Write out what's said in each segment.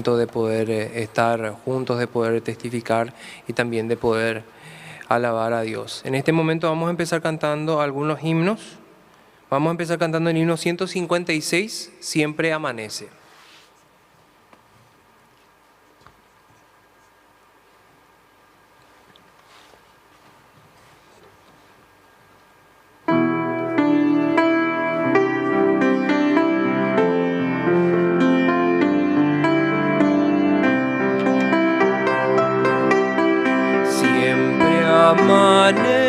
de poder estar juntos, de poder testificar y también de poder alabar a Dios. En este momento vamos a empezar cantando algunos himnos. Vamos a empezar cantando el himno 156, Siempre amanece. Amanece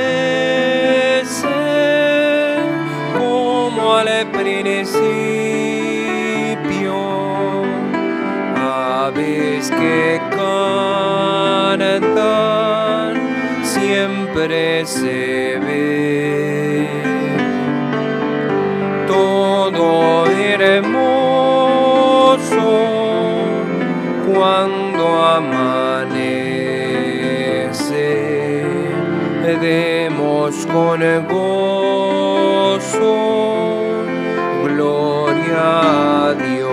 como al principio, aves que cantan, siempre se ve todo hermoso cuando amanece. Demos con gozo gloria a Dios.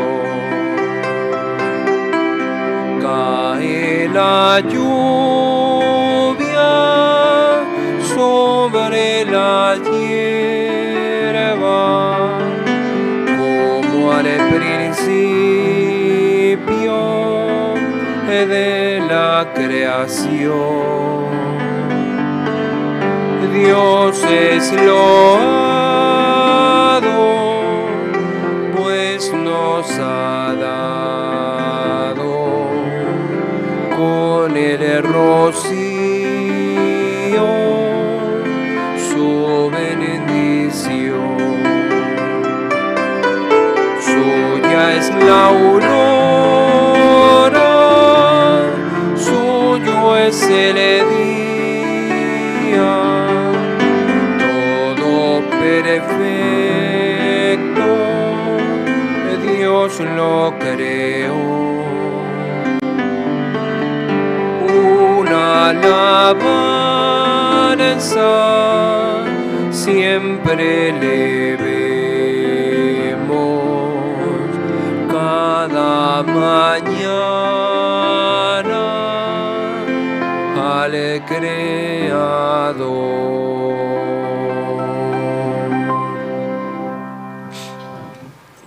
Cae la lluvia sobre la hierba como al principio de la creación. Dios es loado, pues nos ha dado con el rocío su bendición. Suya es la aurora, suyo es el día, perfecto, Dios lo creó. Una alabanza siempre le vemos cada mañana al Creador.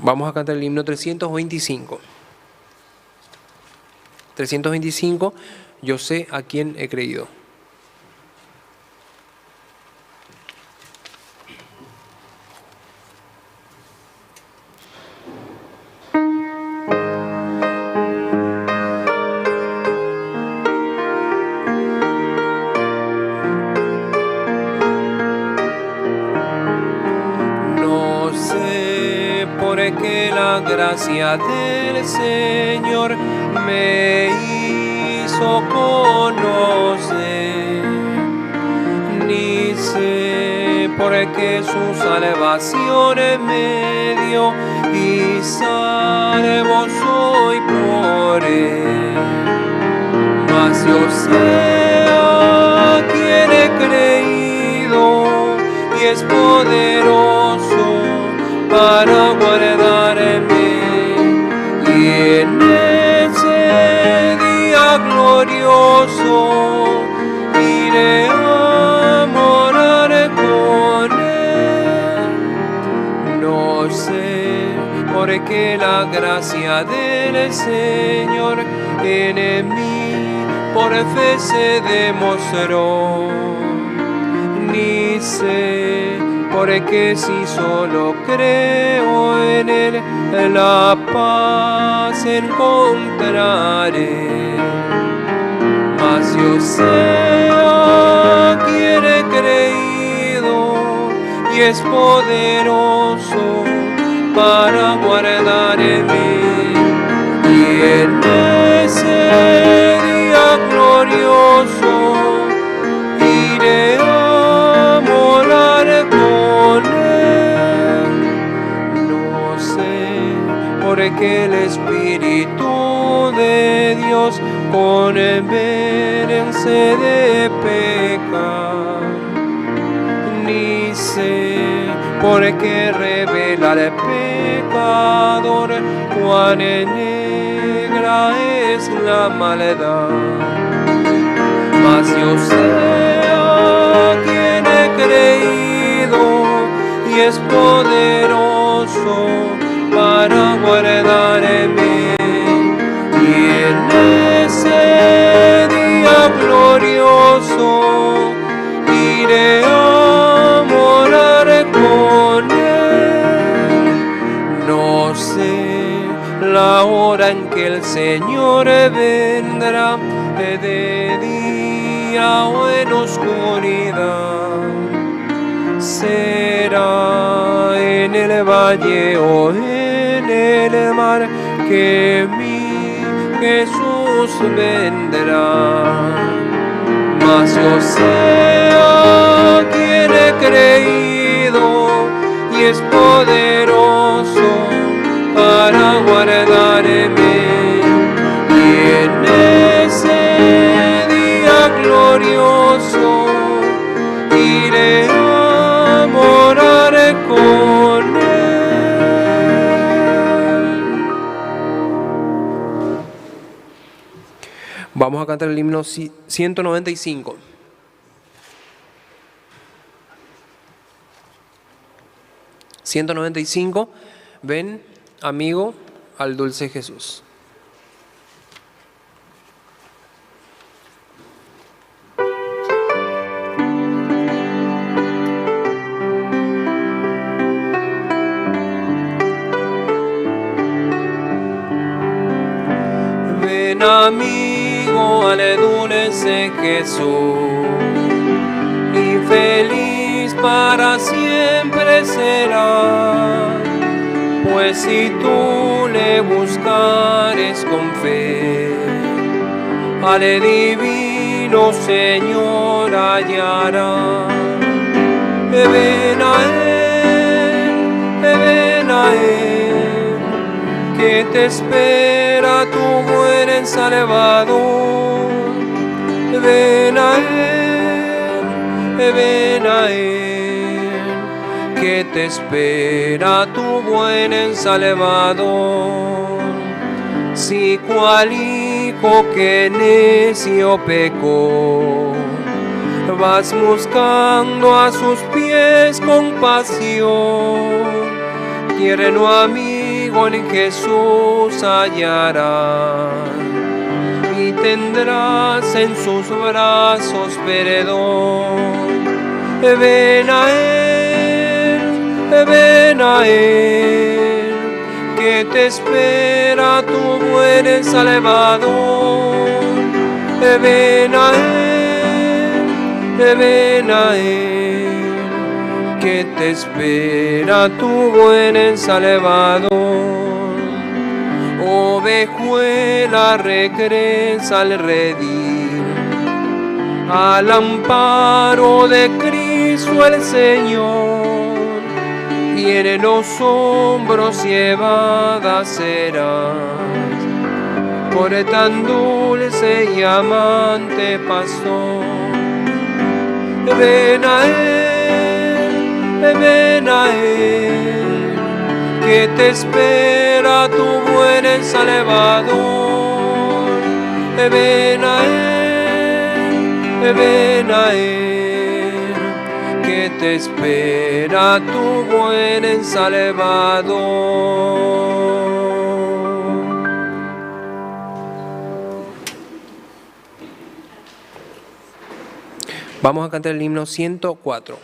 Vamos a cantar el himno 325. 325, yo sé a quién he creído. Que la gracia del Señor me hizo conocer, ni sé por qué su salvación me dio, y salvo soy por él. Mas yo sé a quien he creído, y es poderoso para guardarme, y en ese día glorioso iré a morar con él. No sé por qué la gracia del Señor en mí por fe se demostró, ni sé porque si solo creo en él, la paz encontraré. Mas yo sé a quien he creído, y es poderoso para guardarme, y en ese día glorioso iré a morar con él. No sé por qué el Espíritu de Dios convence de pecar, ni sé por qué revela al pecador cuán negra es es la maldad. Mas yo sé a quien he creído y es poderoso para guardarme. Y en ese día glorioso iré a morar con Él. No sé la hora en que el Señor vendrá, de día o en oscuridad. Será en el valle o en el mar que mi Jesús vendrá. Mas yo sé a quien he creído y es poderoso para guardarme. Y en ese día glorioso iré a morar con Él. Vamos a cantar el himno 195. Ven, amigo, al dulce Jesús. Ven, amigo, al dulce Jesús, y feliz para siempre será, pues si tú le buscares con fe, al divino Señor hallará. Ven a Él, que te espera tu buen Salvador. Ven a Él, que te espera tu buen Salvador. Si cual hijo que necio pecó, vas buscando a sus pies compasión, tierno amigo en Jesús hallarás, y tendrás en sus brazos perdón. Ven a Él, que te espera tu buen Salvador. Ven a Él, que te espera tu buen Salvador. Ovejuela, regresa al redil, al amparo de Cristo el Señor, y en los hombros llevada serás por tan dulce y amante pastor. Ven a Él, que te espera tu buen Salvador. Ven a Él, que te espera tu buen Salvador. Vamos a cantar el himno 104.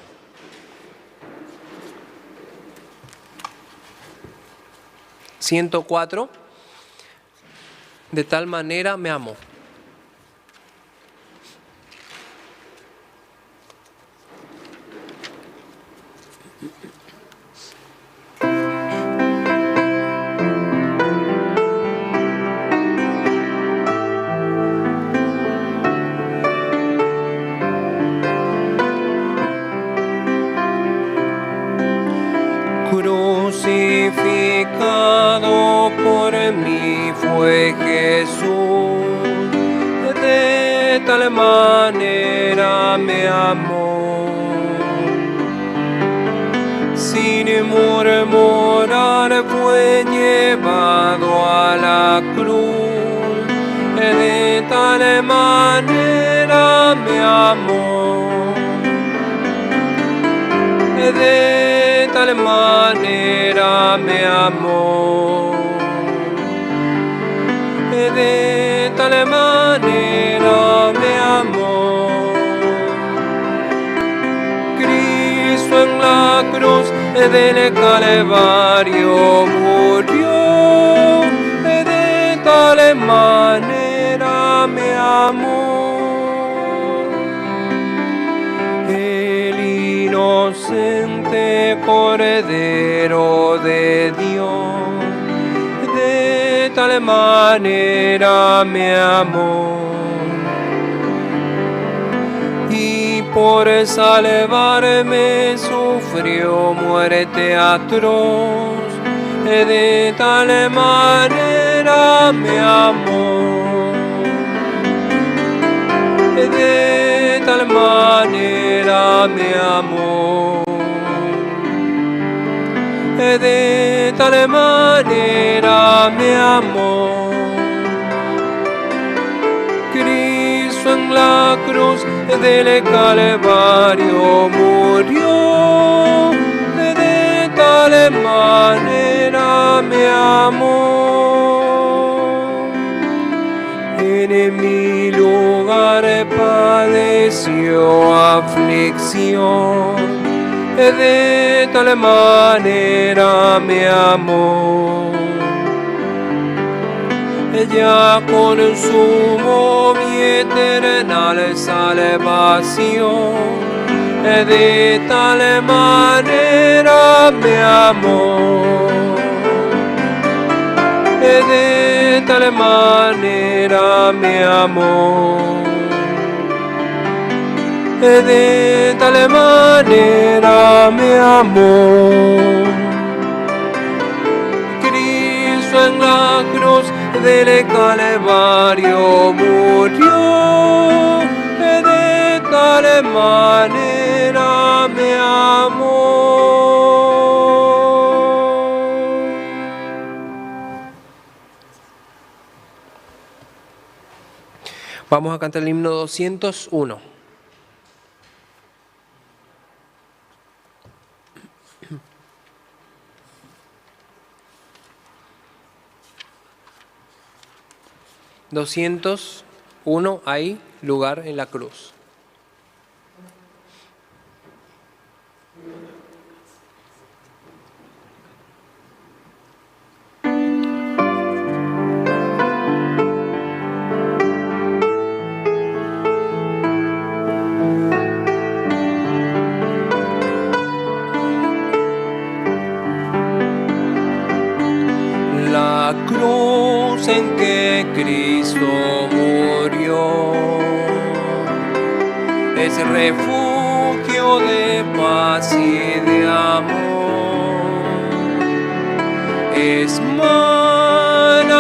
De tal manera me amó. Crucificado por mí fue Jesús, de tal manera me amó. Sin murmurar fue llevado a la cruz, tal manera me amó, de tal manera me amó, de tal manera me amó. Cristo en la cruz del Calvario murió, de tal manera me amó. El inocente Cordero de Dios, de tal manera me amó. Y por salvarme sufrió muerte atroz, de tal manera me amó, de tal manera me amó, de tal manera me amó. Cristo en la cruz del Calvario murió, de tal manera me amó. En mi lugar padeció aflicción, de tal manera me amó. Ya consumó mi eterna salvación, de tal manera me amó, de tal manera me amó, de tal manera me amó. Cristo en la cruz del Calvario murió, de tal manera me amó. Vamos a cantar el himno 201. Hay lugar en la cruz. La cruz en que Cristo murió es refugio de paz y de amor, es manantial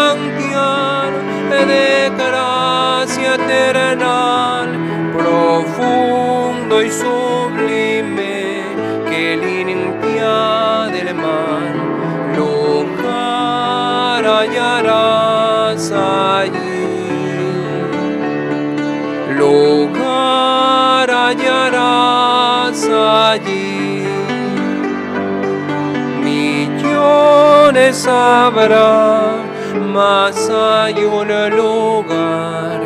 de gracia terrenal, profundo y sublime, que limpia del mal, lugar hallarás allí, lugar hallarás allí. Millones habrá, mas hay un lugar,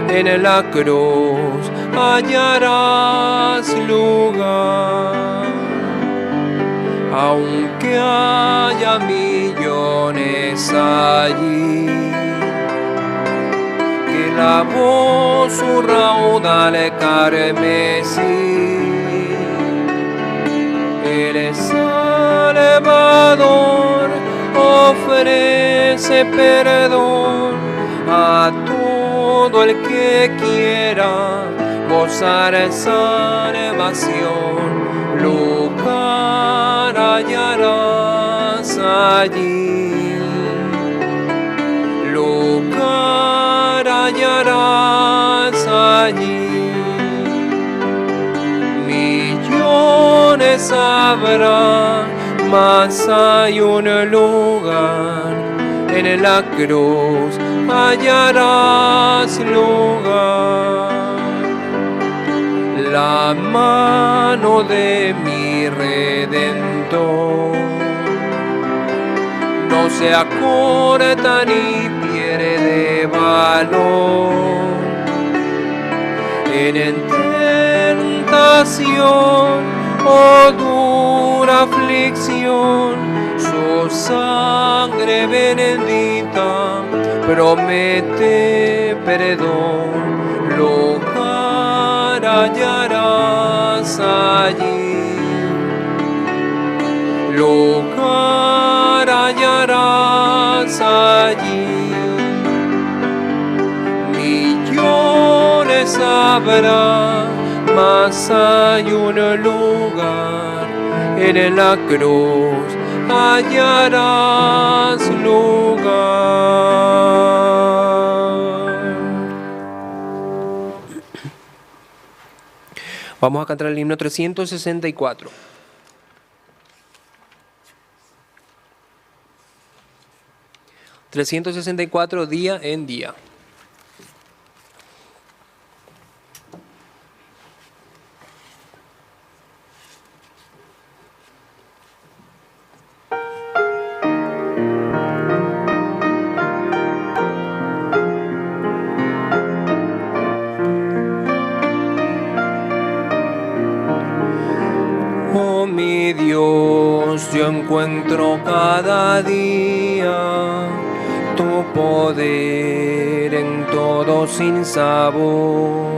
en la cruz hallarás lugar. Aunque haya millones allí, que la voz su raudal carmesí, el Salvador ofrece perdón a todo el que quiera gozar salvación. Lugar hallarás allí, lugar hallarás allí. Millones habrá, mas hay un lugar, en la cruz hallarás lugar. la mano de mi Redentor. No se acorta ni pierde valor. En tentación o dura aflicción, su sangre bendita promete perdón, lugar hallarás allí, lugar hallarás allí. Millones habrá, mas hay un lugar, en la cruz hallarás lugar. Vamos a cantar el himno 364. Día en día. Oh mi Dios, yo encuentro cada día tu poder en todo sin sabor.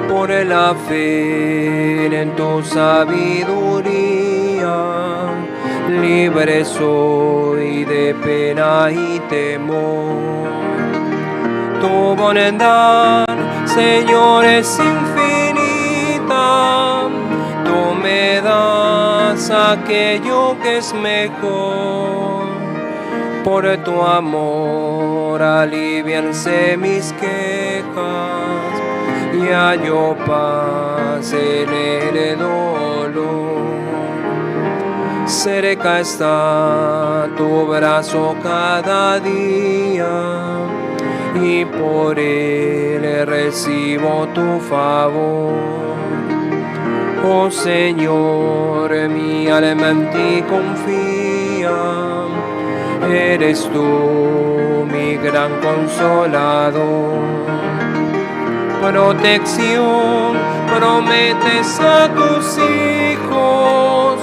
Por la fe en tu sabiduría, libre soy de pena y temor. Tu bondad, Señor, es infinita. Tú me das aquello que es mejor. Por tu amor alivianse mis quejas y hallo paz en el dolor. Cerca está tu brazo cada día y por él recibo tu favor. Oh Señor, mi alma en ti confía. Eres tú mi gran consolador. Protección prometes a tus hijos,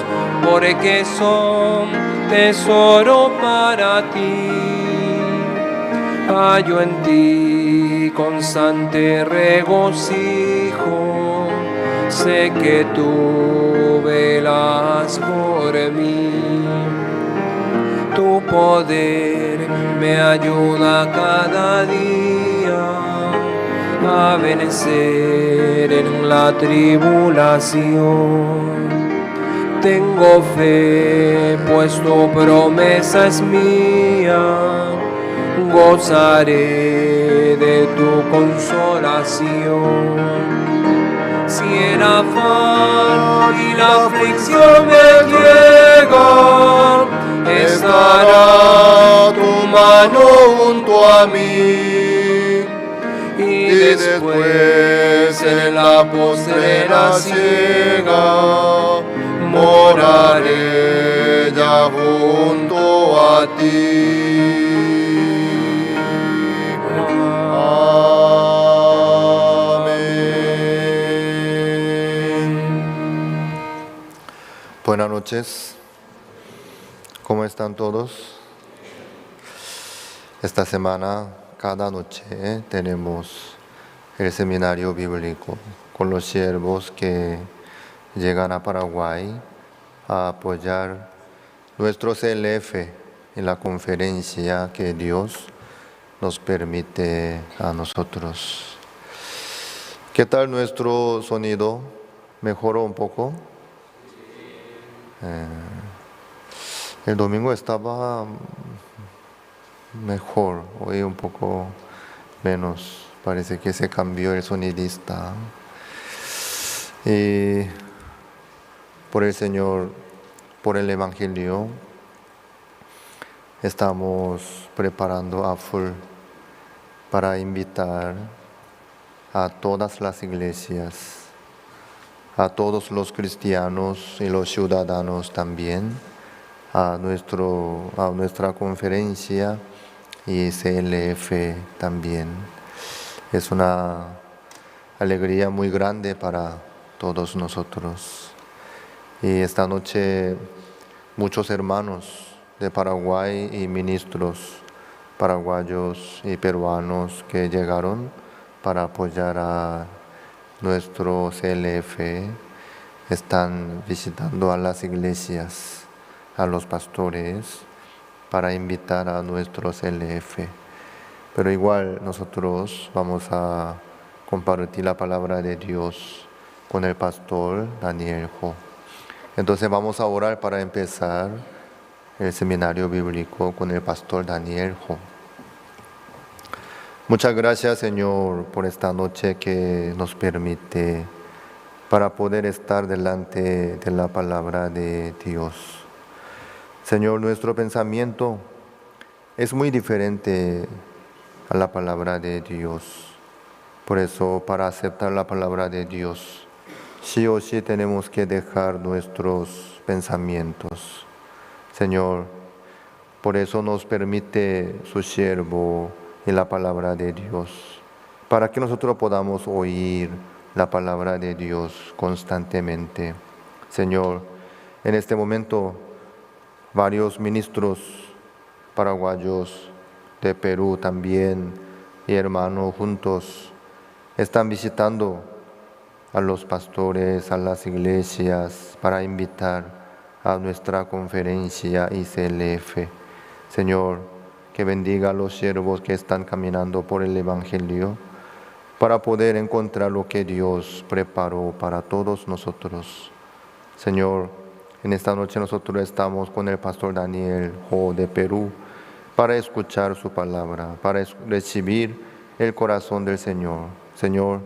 porque son tesoro para ti. Hallo en ti constante regocijo, sé que tú velas por mí. Tu poder me ayuda cada día a vencer en la tribulación. Tengo fe, pues tu promesa es mía, gozaré de tu consolación. Si el afán y la aflicción me llegan, estará tu mano junto a mí, y después en la postrera ciega moraré ya junto a ti. Buenas noches, ¿cómo están todos? Esta semana, cada noche, tenemos el seminario bíblico con los siervos que llegan a Paraguay a apoyar nuestro CLF en la conferencia que Dios nos permite a nosotros. ¿Qué tal nuestro sonido? ¿Mejoró un poco? El domingo estaba mejor, hoy un poco menos. Parece que se cambió el sonidista. Y por el Señor, por el Evangelio, estamos preparando a full para invitar a todas las iglesias a todos los cristianos y los ciudadanos también, a nuestra conferencia y CLF también. Es una alegría muy grande para todos nosotros. Y esta noche muchos hermanos de Paraguay y ministros paraguayos y peruanos que llegaron para apoyar a nuestro CLF están visitando a las iglesias, a los pastores, para invitar a nuestro CLF. Pero igual nosotros vamos a compartir la palabra de Dios con el pastor Daniel Ho. Entonces vamos a orar para empezar el seminario bíblico con el pastor Daniel Ho. Muchas gracias, Señor, por esta noche que nos permite para poder estar delante de la palabra de Dios. Señor, nuestro pensamiento es muy diferente a la palabra de Dios. Por eso, para aceptar la palabra de Dios, sí o sí tenemos que dejar nuestros pensamientos. Señor, por eso nos permite su siervo y la palabra de Dios, para que nosotros podamos oír la palabra de Dios constantemente. Señor, en este momento, varios ministros paraguayos de Perú también y hermanos juntos están visitando a los pastores, a las iglesias, para invitar a nuestra conferencia ICLF. Señor, que bendiga a los siervos que están caminando por el Evangelio para poder encontrar lo que Dios preparó para todos nosotros. Señor, en esta noche nosotros estamos con el pastor Daniel Ho de Perú para escuchar su palabra, para recibir el corazón del Señor. Señor,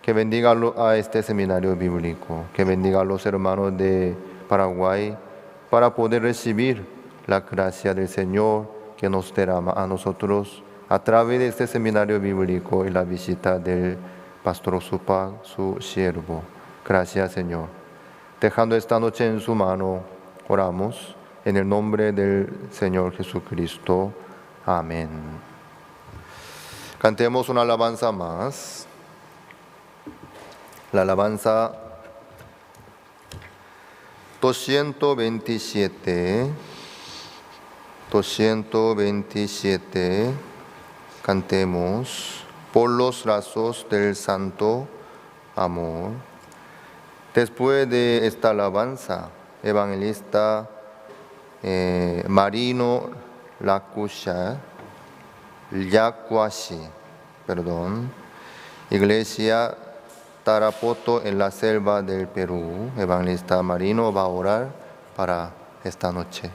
que bendiga a este seminario bíblico, que bendiga a los hermanos de Paraguay para poder recibir la gracia del Señor que nos derrama a nosotros a través de este seminario bíblico y la visita del pastor Supa, su siervo. Gracias, Señor. Dejando esta noche en su mano, oramos en el nombre del Señor Jesucristo. Amén. Cantemos una alabanza más. La alabanza 227. Cantemos por los lazos del santo amor. Después de esta alabanza, evangelista Marino Yacuashi, Iglesia Tarapoto en la selva del Perú. Evangelista Marino va a orar para esta noche.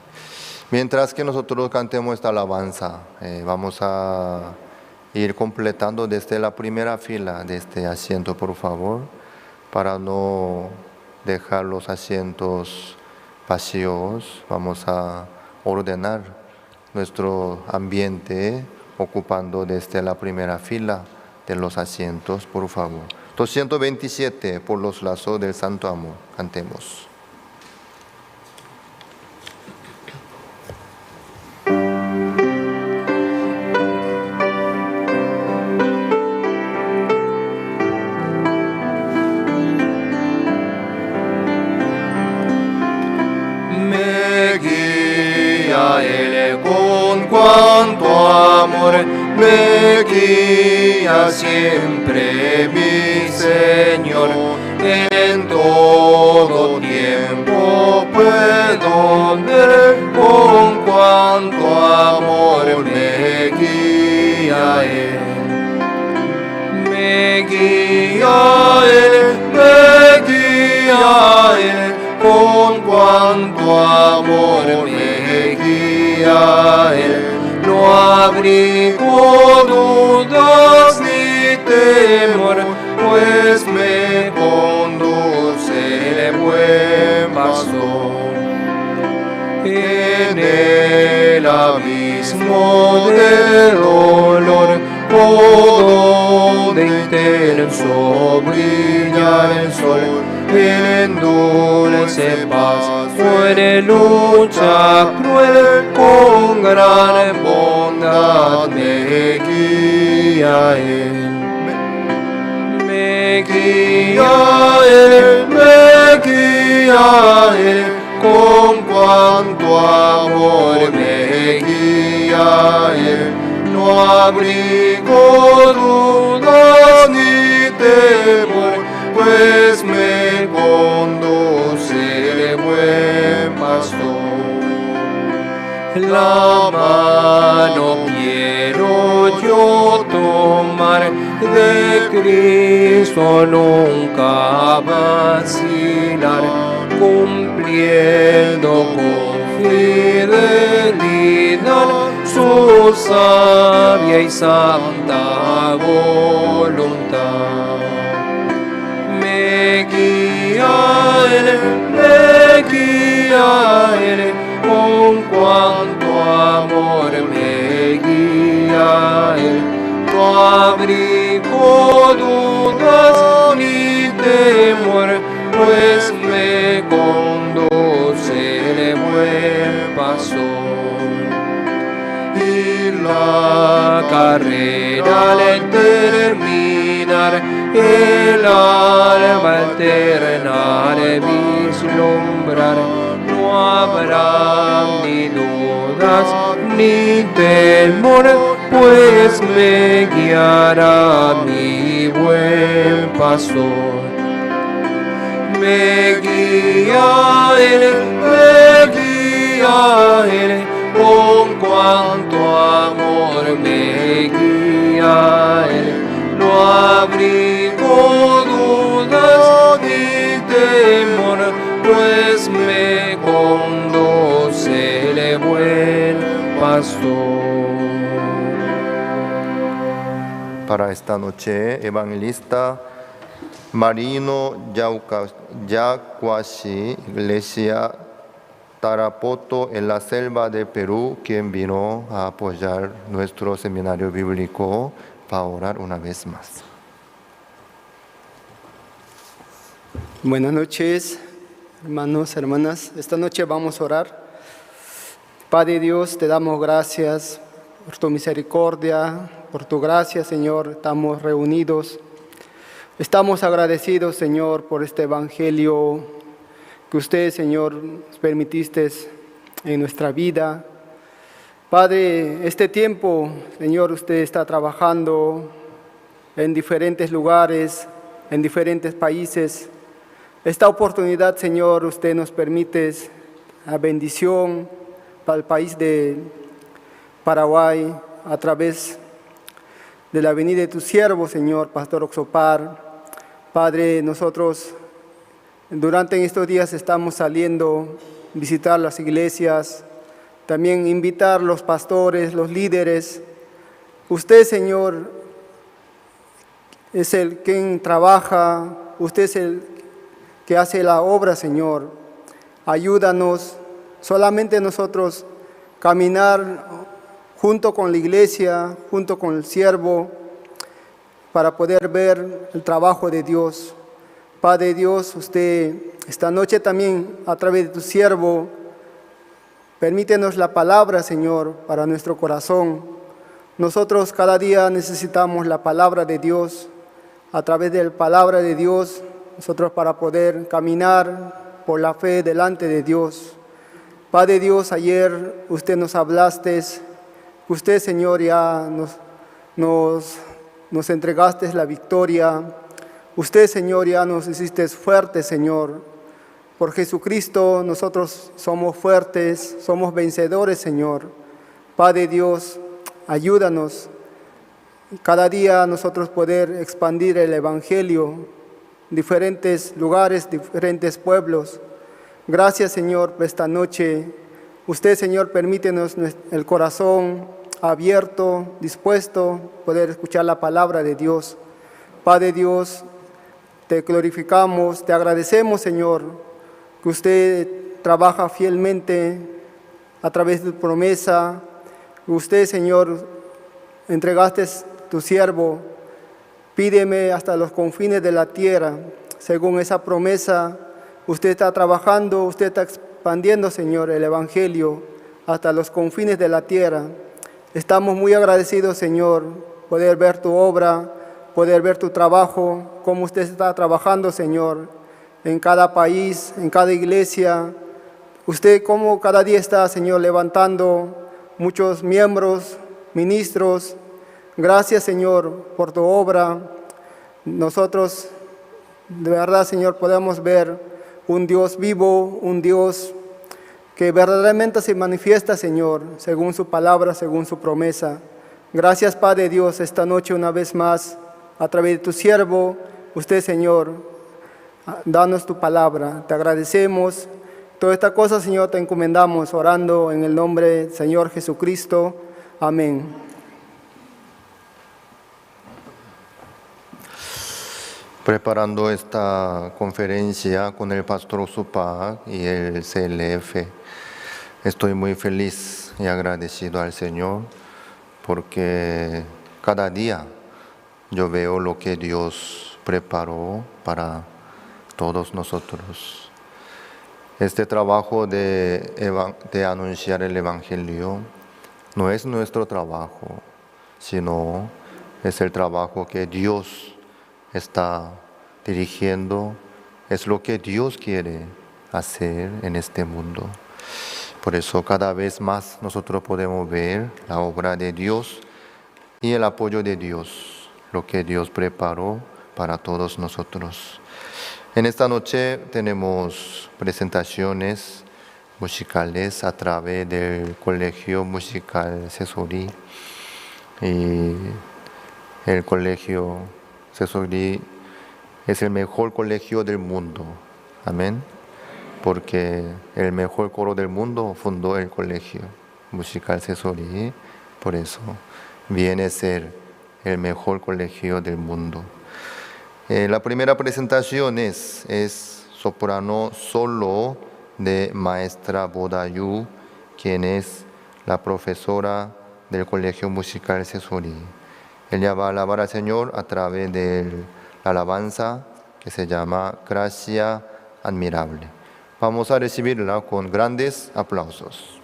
Mientras que nosotros cantemos esta alabanza, vamos a ir completando desde la primera fila de este asiento, por favor, para no dejar los asientos vacíos. Vamos a ordenar nuestro ambiente ocupando desde la primera fila de los asientos, por favor. 227, por los lazos del santo amor. Cantemos. Me guía siempre mi Señor, en todo tiempo puedo ver con cuánto amor me guía Él. Me guía Él, con cuánto amor me guía Él. No abrigo dudas ni temor, pues me conduce el buen pastor. En el abismo del dolor, donde intenso brilla el sol, en dulce paz, muere lucha cruel, con gran bondad me guía Él. Me guía Él, con cuanto amor me guía Él. No abrigo dudas ni temor, pues me conduce el buen pastor. La mano quiero yo tomar de Cristo, nunca vacilar, cumpliendo con fidelidad su sabia y santa voluntad. Me guía Él, con cuanto amor me guía Él. No abrigo dudas ni temor, pues me conduce el buen pastor. Y la carrera al terminar, el alma eterna al vislumbrar, no habrá ni dudas ni temor, pues me guiará mi buen pastor. Me guía Él, con cuanto amor me guía Él. No abrigo dudas ni temor, pues me conduce el buen pastor. Para esta noche, evangelista Marino Yacuashi, Iglesia Tarapoto, en la selva de Perú, quien vino a apoyar nuestro seminario bíblico, para orar una vez más. Buenas noches, hermanos, hermanas. Esta noche vamos a orar. Padre Dios, te damos gracias por tu misericordia, por tu gracia, Señor. Estamos reunidos. Estamos agradecidos, Señor, por este evangelio que usted, Señor, nos permitiste en nuestra vida. Padre, este tiempo, Señor, usted está trabajando en diferentes lugares, en diferentes países. Esta oportunidad, Señor, usted nos permite la bendición para el país de Paraguay a través de la venida de tu siervo, Señor, Pastor Oxopar. Padre, nosotros durante estos días estamos saliendo a visitar las iglesias, también invitar a los pastores, los líderes. Usted, Señor, es el quien trabaja, usted es el que hace la obra, Señor. Ayúdanos, solamente nosotros caminar junto con la iglesia, junto con el siervo, para poder ver el trabajo de Dios. Padre Dios, usted esta noche también a través de tu siervo, permítenos la palabra, Señor, para nuestro corazón. Nosotros cada día necesitamos la palabra de Dios. A través de la palabra de Dios, nosotros para poder caminar por la fe delante de Dios. Padre Dios, ayer usted nos hablaste, usted, Señor, ya nos entregaste la victoria. Usted, Señor, ya nos hiciste fuertes, Señor. Por Jesucristo nosotros somos fuertes, somos vencedores, Señor. Padre Dios, ayúdanos cada día nosotros poder expandir el Evangelio en diferentes lugares, diferentes pueblos. Gracias, Señor, por esta noche. Usted, Señor, permítenos el corazón abierto, dispuesto a poder escuchar la palabra de Dios. Padre Dios, te glorificamos, te agradecemos, Señor, que usted trabaja fielmente a través de tu promesa. Usted, Señor, entregaste tu siervo. Pídeme hasta los confines de la tierra. según esa promesa, usted está trabajando, usted está expandiendo, Señor, el Evangelio hasta los confines de la tierra. Estamos muy agradecidos, Señor, poder ver tu obra, poder ver tu trabajo, cómo usted está trabajando, Señor, en cada país, en cada iglesia. Usted como cada día está, Señor, levantando muchos miembros, ministros. Gracias, Señor, por tu obra. Nosotros, de verdad, Señor, podemos ver un Dios vivo, un Dios que verdaderamente se manifiesta, Señor, según su palabra, según su promesa. Gracias, Padre Dios, esta noche una vez más, a través de tu siervo, usted, Señor, danos tu palabra. Te agradecemos. Toda esta cosa, Señor, te encomendamos, orando en el nombre del Señor Jesucristo. Amén. Preparando esta conferencia con el pastor Supac y el CLF, estoy muy feliz y agradecido al Señor porque cada día yo veo lo que Dios preparó para todos nosotros. Este trabajo de anunciar el Evangelio no es nuestro trabajo, sino es el trabajo que Dios está dirigiendo, es lo que Dios quiere hacer en este mundo. Por eso cada vez más nosotros podemos ver la obra de Dios y el apoyo de Dios, lo que Dios preparó para todos nosotros. En esta noche tenemos presentaciones musicales a través del Colegio Musical Sesori. Y el Colegio Sesori es el mejor colegio del mundo. Amén. Porque el mejor coro del mundo fundó el Colegio Musical Sesori. Por eso viene a ser el mejor colegio del mundo. La primera presentación es soprano solo de maestra Bodayu, quien es la profesora del Colegio Musical Sesori. Ella va a alabar al Señor a través de la alabanza que se llama Gracia Admirable. Vamos a recibirla con grandes aplausos.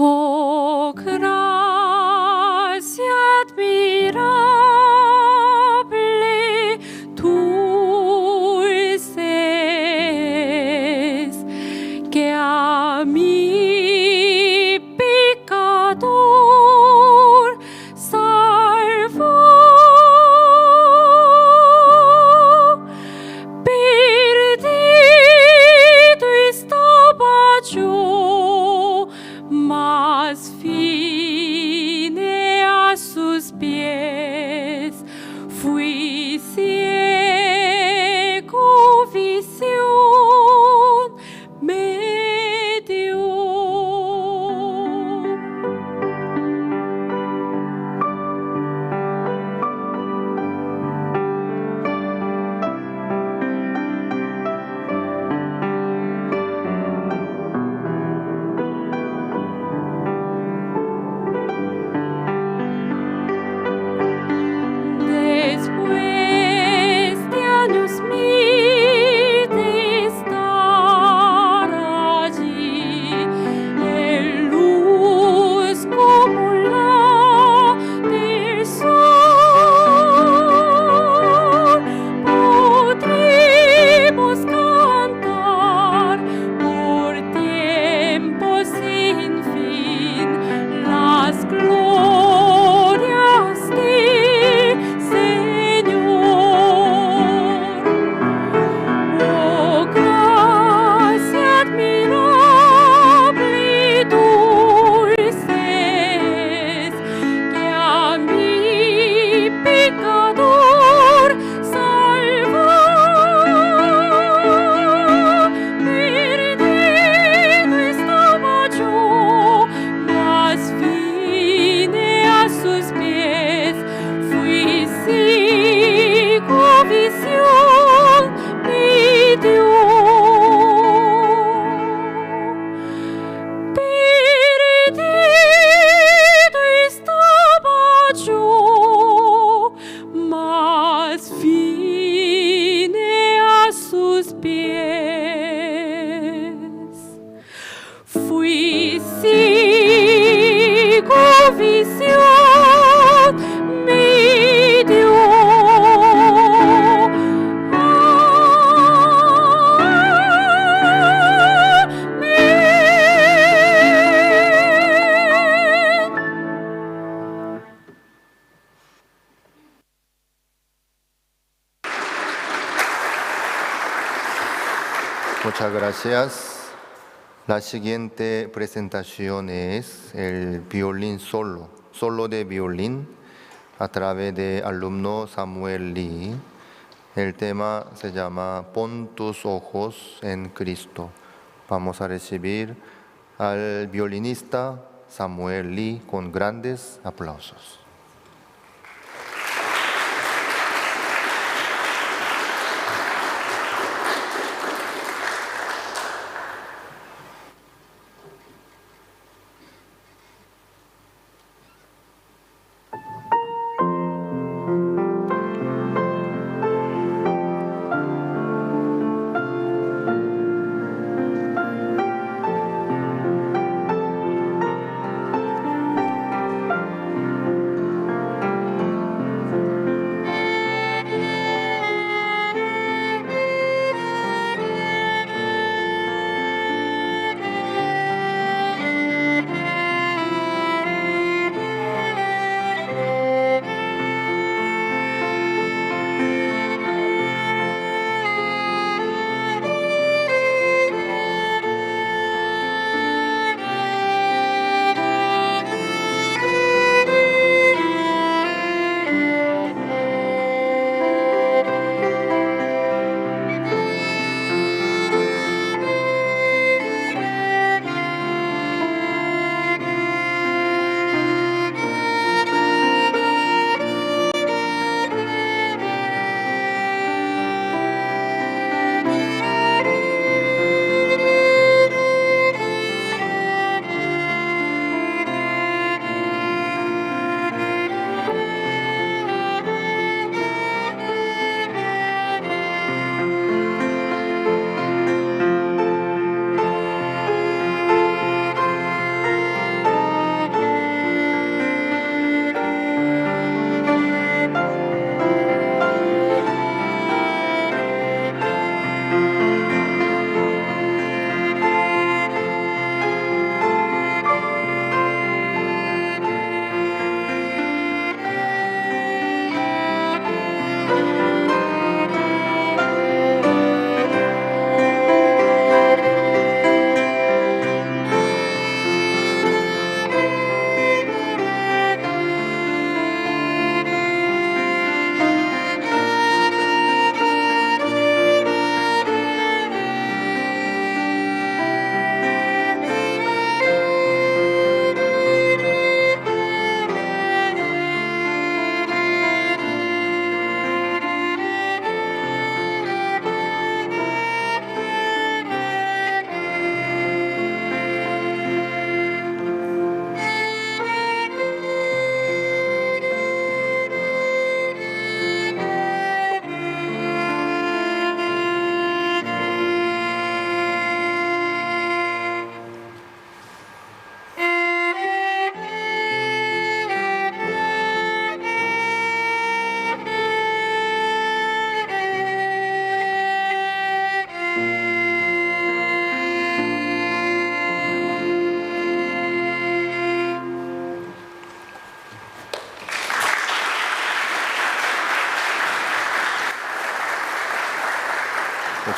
Oh, gracia admirable, dulces, que a mí Muchas gracias. La siguiente presentación es el violín solo de violín, a través de alumno Samuel Lee. El tema se llama Pon tus ojos en Cristo. Vamos a recibir al violinista Samuel Lee con grandes aplausos.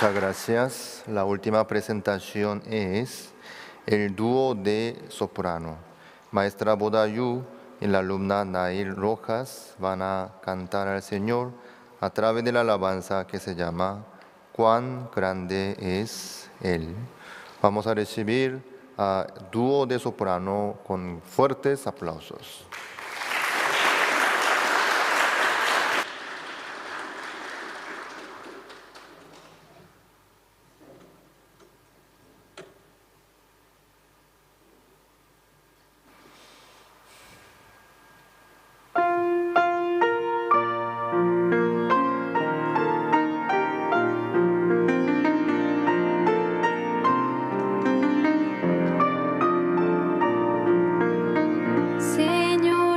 Muchas gracias. La última presentación es el dúo de soprano. Maestra Bodayu y la alumna Nail Rojas van a cantar al Señor a través de la alabanza que se llama Cuán grande es Él. Vamos a recibir a dúo de soprano con fuertes aplausos. Señor.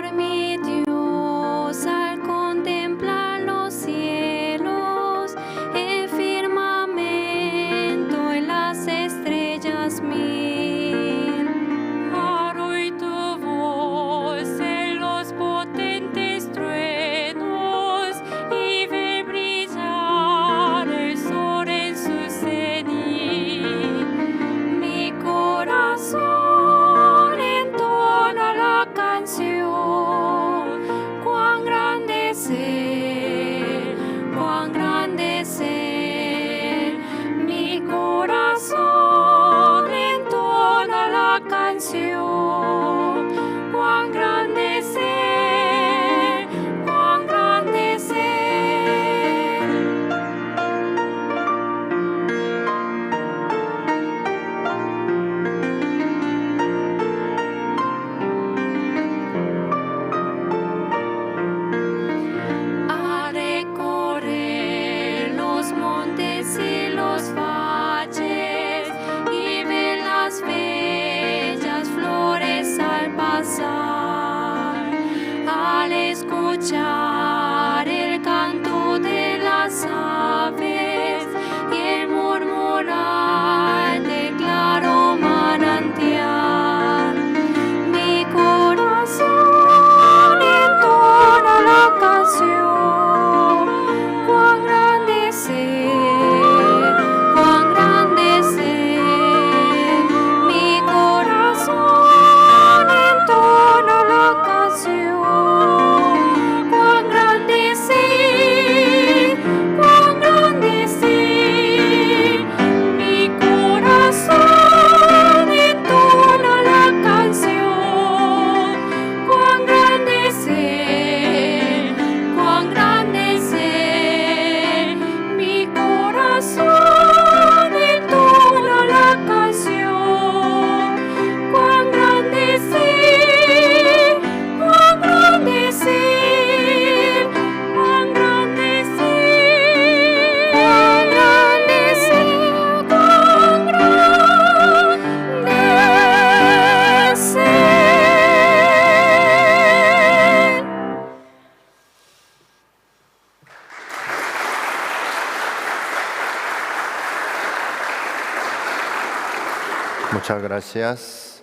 Muchas gracias.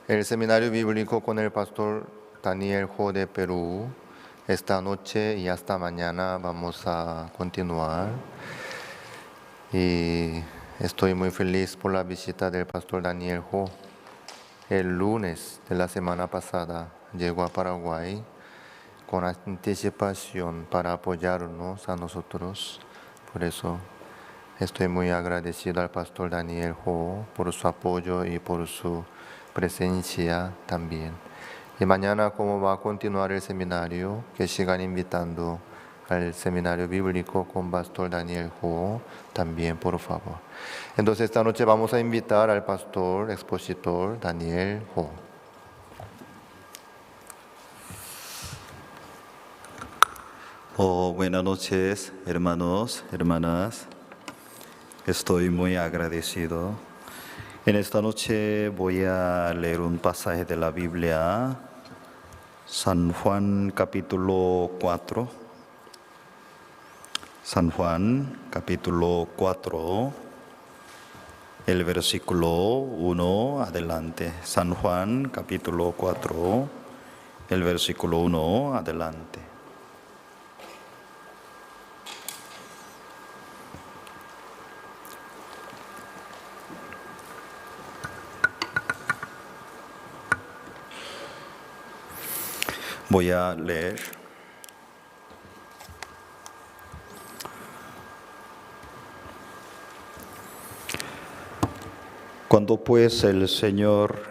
El seminario bíblico con el pastor Daniel Ho de Perú. Esta noche y hasta mañana vamos a continuar. Y estoy muy feliz por la visita del pastor Daniel Ho. El lunes de la semana pasada llegó a Paraguay con anticipación para apoyarnos a nosotros. Por eso estoy muy agradecido al pastor Daniel Ho por su apoyo y por su presencia también. Y mañana, como va a continuar el seminario, que sigan invitando al seminario bíblico con pastor Daniel Ho también, por favor. Entonces, esta noche vamos a invitar al pastor expositor Daniel Ho. Buenas noches, hermanos, hermanas. Estoy muy agradecido. En esta noche voy a leer un pasaje de la Biblia, San Juan capítulo 4. San Juan capítulo 4, el versículo 1 adelante. San Juan capítulo 4, el versículo 1 adelante. Voy a leer. Cuando pues el Señor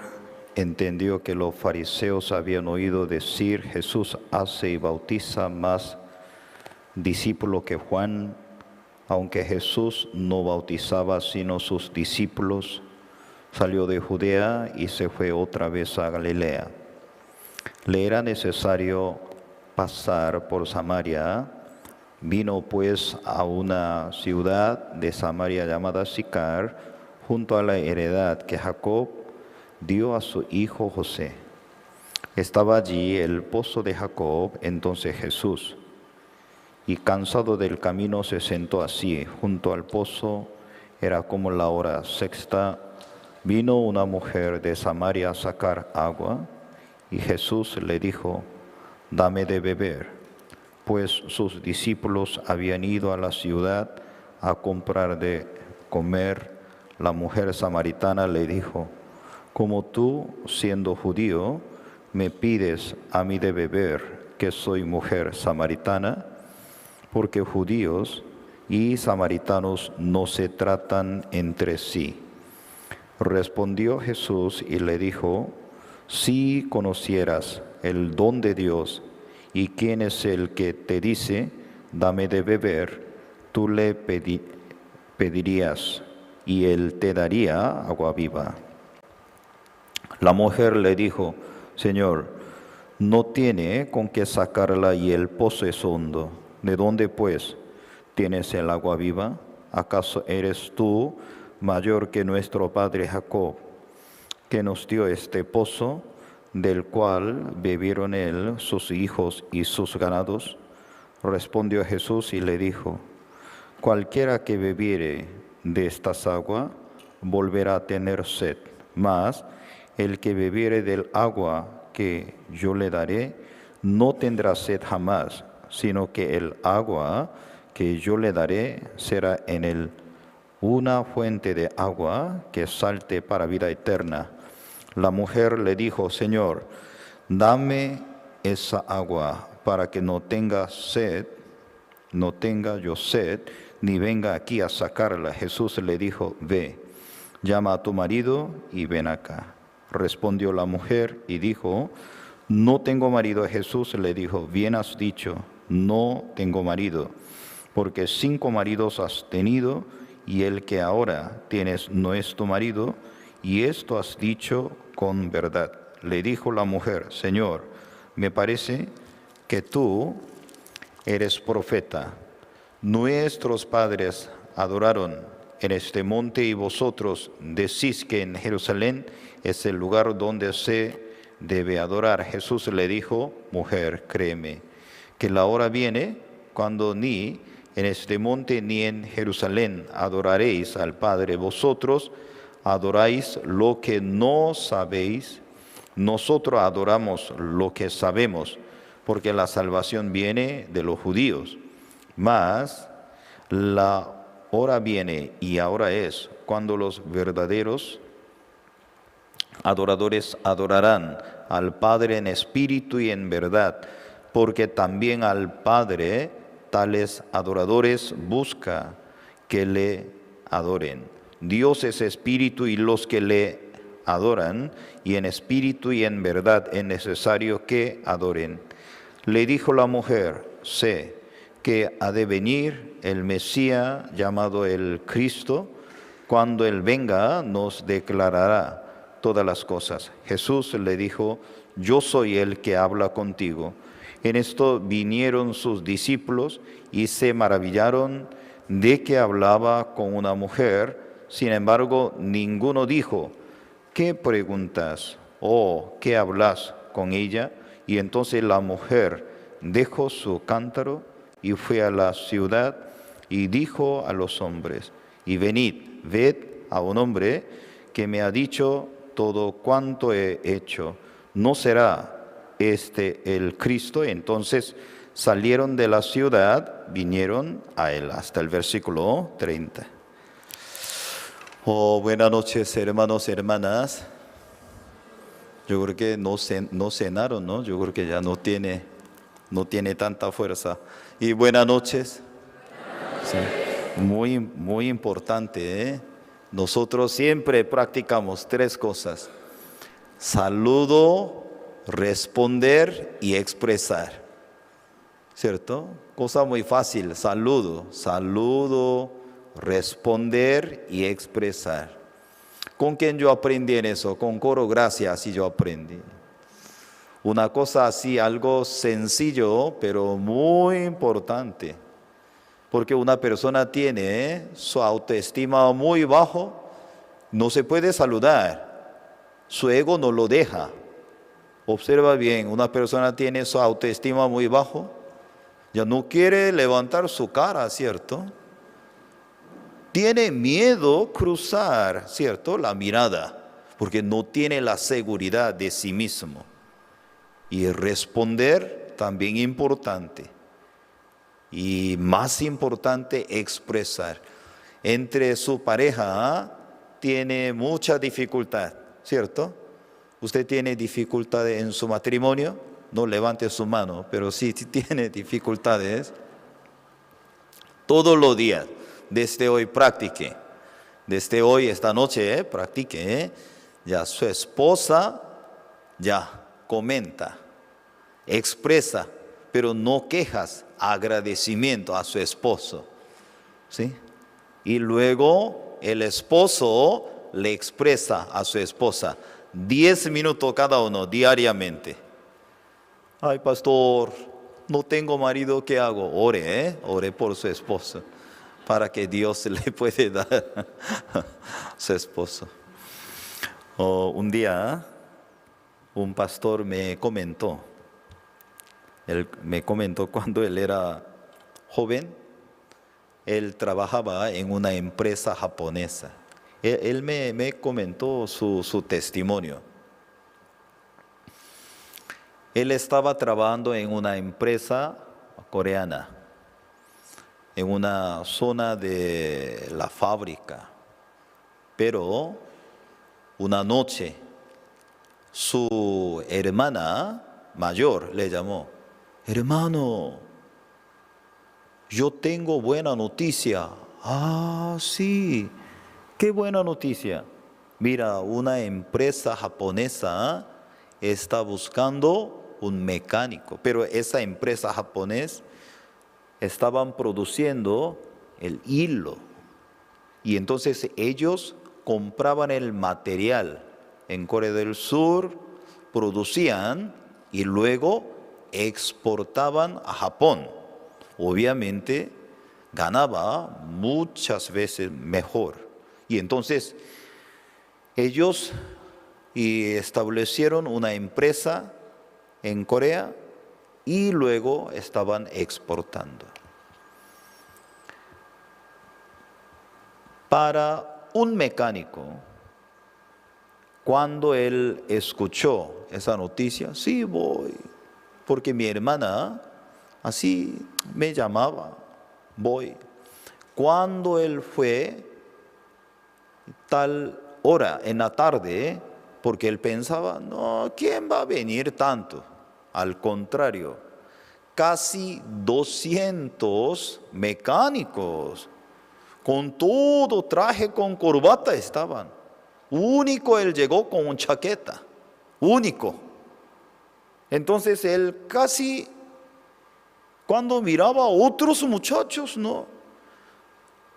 entendió que los fariseos habían oído decir, Jesús hace y bautiza más discípulos que Juan, aunque Jesús no bautizaba sino sus discípulos, salió de Judea y se fue otra vez a Galilea. Le era necesario pasar por Samaria. Vino pues a una ciudad de Samaria llamada Sicar, junto a la heredad que Jacob dio a su hijo José. Estaba allí el pozo de Jacob. Entonces Jesús, y cansado del camino, se sentó así junto al pozo. Era como la hora sexta. Vino una mujer de Samaria a sacar agua. Y Jesús le dijo, dame de beber, pues sus discípulos habían ido a la ciudad a comprar de comer. La mujer samaritana le dijo, como tú, siendo judío, me pides a mí de beber, que soy mujer samaritana, porque judíos y samaritanos no se tratan entre sí. Respondió Jesús y le dijo, si conocieras el don de Dios y quién es el que te dice, dame de beber, tú le pedirías y él te daría agua viva. La mujer le dijo, Señor, no tiene con qué sacarla y el pozo es hondo. ¿De dónde pues tienes el agua viva? ¿Acaso eres tú mayor que nuestro padre Jacob, que nos dio este pozo, del cual bebieron él, sus hijos y sus ganados? Respondió Jesús y le dijo, cualquiera que bebiere de estas aguas volverá a tener sed, mas el que bebiere del agua que yo le daré no tendrá sed jamás, sino que el agua que yo le daré será en él una fuente de agua que salte para vida eterna. La mujer le dijo, Señor, dame esa agua para que no tenga yo sed, ni venga aquí a sacarla. Jesús le dijo, ve, llama a tu marido y ven acá. Respondió la mujer y dijo, no tengo marido. Jesús le dijo, bien has dicho, no tengo marido, porque 5 maridos has tenido, y el que ahora tienes no es tu marido, y esto has dicho con verdad. Le dijo la mujer, Señor, me parece que tú eres profeta. Nuestros padres adoraron en este monte y vosotros decís que en Jerusalén es el lugar donde se debe adorar. Jesús le dijo, mujer, créeme, que la hora viene cuando ni en este monte ni en Jerusalén adoraréis al Padre. Vosotros adoráis lo que no sabéis, nosotros adoramos lo que sabemos, porque la salvación viene de los judíos. Mas la hora viene y ahora es cuando los verdaderos adoradores adorarán al Padre en espíritu y en verdad, porque también al Padre tales adoradores busca que le adoren. Dios es espíritu y los que le adoran, y en espíritu y en verdad es necesario que adoren. Le dijo la mujer, sé que ha de venir el Mesías llamado el Cristo. Cuando Él venga nos declarará todas las cosas. Jesús le dijo, yo soy el que habla contigo. En esto vinieron sus discípulos y se maravillaron de que hablaba con una mujer. Sin embargo, ninguno dijo, ¿qué preguntas? ¿O qué hablas con ella? Y entonces la mujer dejó su cántaro y fue a la ciudad y dijo a los hombres, y venid, ved a un hombre que me ha dicho todo cuanto he hecho. ¿No será este el Cristo? Entonces salieron de la ciudad, vinieron a él, hasta el versículo 30. Buenas noches, hermanos, hermanas. Yo creo que no cenaron, ¿no? Yo creo que ya no tiene tanta fuerza. Y buenas noches. Sí. Muy importante, ¿eh? Nosotros siempre practicamos 3 cosas: saludo, responder y expresar. ¿Cierto? Cosa muy fácil. Saludo, responder y expresar. ¿Con quién yo aprendí en eso? Con Coro Gracia, así yo aprendí. Una cosa así, algo sencillo, pero muy importante. Porque una persona tiene su autoestima muy bajo, no se puede saludar. Su ego no lo deja. Observa bien, una persona tiene su autoestima muy bajo, ya no quiere levantar su cara, ¿cierto? Tiene miedo cruzar, ¿cierto?, la mirada, porque no tiene la seguridad de sí mismo. Y responder también importante. Y más importante, expresar. Entre su pareja tiene mucha dificultad, ¿cierto? ¿Usted tiene dificultades en su matrimonio? No levante su mano, pero sí tiene dificultades. Todos los días, desde hoy practique. Desde hoy, esta noche, practique. Ya su esposa ya comenta, expresa, pero no quejas, agradecimiento a su esposo. ¿Sí? Y luego el esposo le expresa a su esposa 10 minutos cada uno diariamente. Ay, pastor, no tengo marido, ¿qué hago? Ore, ore por su esposo, para que Dios le puede dar a su esposo. Un día, un pastor me comentó cuando él era joven, él trabajaba en una empresa japonesa. Él me comentó su testimonio. Él estaba trabajando en una empresa coreana, en una zona de la fábrica. Pero una noche, su hermana mayor le llamó: hermano, yo tengo buena noticia. Ah, sí, qué buena noticia. Mira, una empresa japonesa está buscando un mecánico, pero esa empresa japonesa estaban produciendo el hilo, y entonces ellos compraban el material en Corea del Sur, producían y luego exportaban a Japón. Obviamente ganaba muchas veces mejor. Y entonces ellos establecieron una empresa en Corea y luego estaban exportando. Para un mecánico Cuando él escuchó esa noticia, sí voy, porque mi hermana así me llamaba, voy. Cuando él fue, tal hora en la tarde, porque él pensaba, no, ¿quién va a venir tanto? Al contrario, casi 200 mecánicos, con todo traje, con corbata estaban. Único él llegó con una chaqueta, único. Entonces él casi, cuando miraba a otros muchachos, no.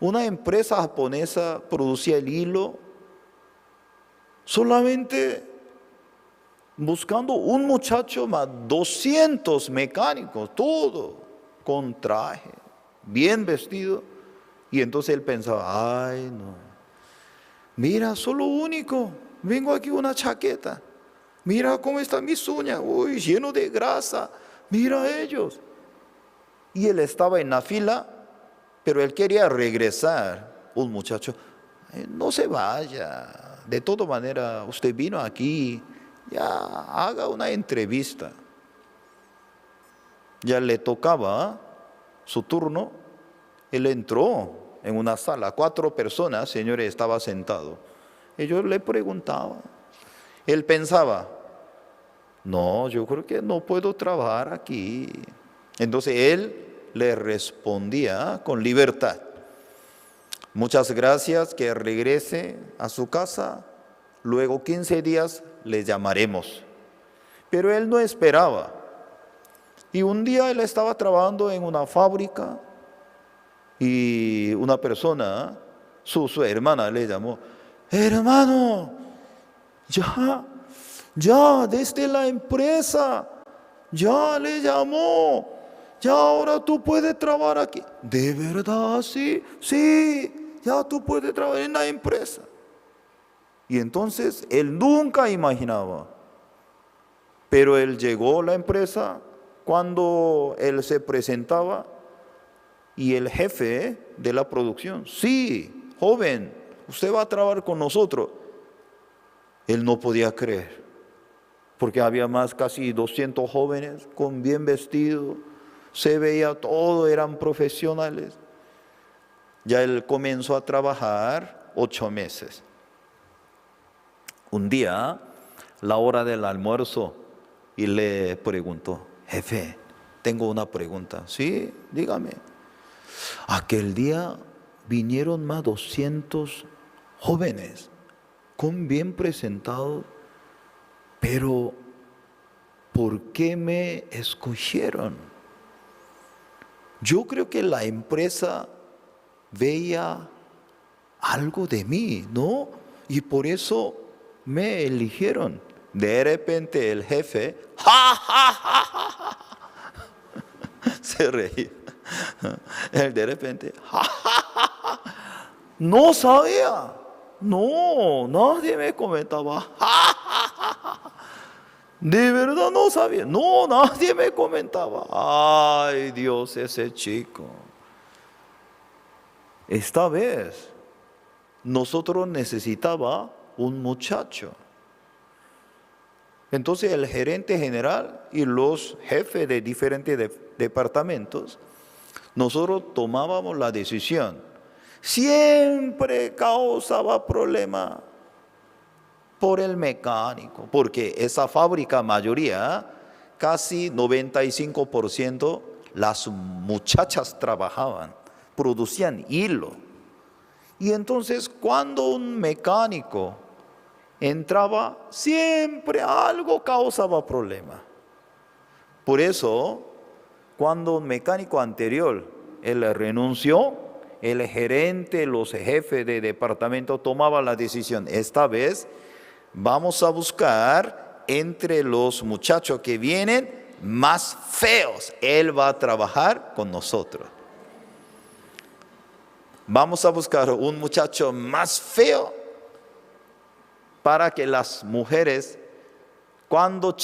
Una empresa japonesa producía el hilo, solamente buscando un muchacho más 200 mecánicos, todo con traje, bien vestido. Y entonces él pensaba, ay no. Mira, solo único, vengo aquí una chaqueta. Mira cómo están mis uñas, uy, lleno de grasa. Mira a ellos. Y él estaba en la fila, pero él quería regresar. Un muchacho, no se vaya. De todas maneras, usted vino aquí, ya haga una entrevista. Ya le tocaba su turno, él entró en una sala, 4 personas, señores, estaba sentado. Ellos le preguntaban. Él pensaba, no, yo creo que no puedo trabajar aquí. Entonces él le respondía con libertad. Muchas gracias, que regrese a su casa. Luego 15 días le llamaremos. Pero él no esperaba. Y un día él estaba trabajando en una fábrica. Y una persona, su hermana le llamó, hermano, ya desde la empresa, ya le llamó, ya ahora tú puedes trabajar aquí. ¿De verdad? Sí, ya tú puedes trabajar en la empresa. Y entonces él nunca imaginaba, pero él llegó a la empresa, cuando él se presentaba, y el jefe de la producción, sí, joven, usted va a trabajar con nosotros. Él no podía creer, porque había más, casi 200 jóvenes, con bien vestido, se veía todo, eran profesionales. Ya él comenzó a trabajar 8 meses. Un día, la hora del almuerzo, y le preguntó, jefe, tengo una pregunta. Sí, dígame. Aquel día vinieron más 200 jóvenes, con bien presentados, pero ¿por qué me escogieron? Yo creo que la empresa veía algo de mí, ¿no? Y por eso me eligieron. De repente el jefe, ¡ja, ja, ja, ja, ja! Se reía. Él de repente, ¡ja, ja, ja, ja! No sabía. No, nadie me comentaba. ¡Ja, ja, ja, ja! De verdad no sabía. No, nadie me comentaba. Ay, Dios, ese chico. Esta vez nosotros necesitaba un muchacho. Entonces el gerente general y los jefes de diferentes departamentos, nosotros tomábamos la decisión. Siempre causaba problema por el mecánico, porque esa fábrica mayoría, casi 95%, las muchachas trabajaban, producían hilo. Y entonces cuando un mecánico entraba, siempre algo causaba problema. Por eso, cuando un mecánico anterior, él renunció, el gerente, los jefes de departamento tomaban la decisión. Esta vez vamos a buscar entre los muchachos que vienen más feos. Él va a trabajar con nosotros. Vamos a buscar un muchacho más feo para que las mujeres, cuando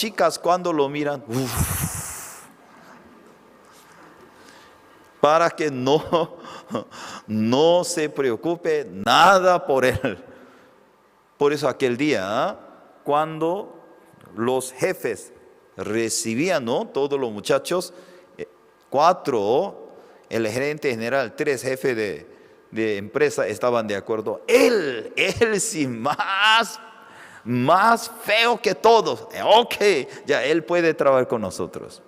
lo miran, para que no se preocupe nada por él. Por eso aquel día cuando los jefes recibían, ¿no?, todos los muchachos, 4, el gerente general, 3 jefes de empresa estaban de acuerdo. Él sí más feo que todos. Ok, ya él puede trabajar con nosotros.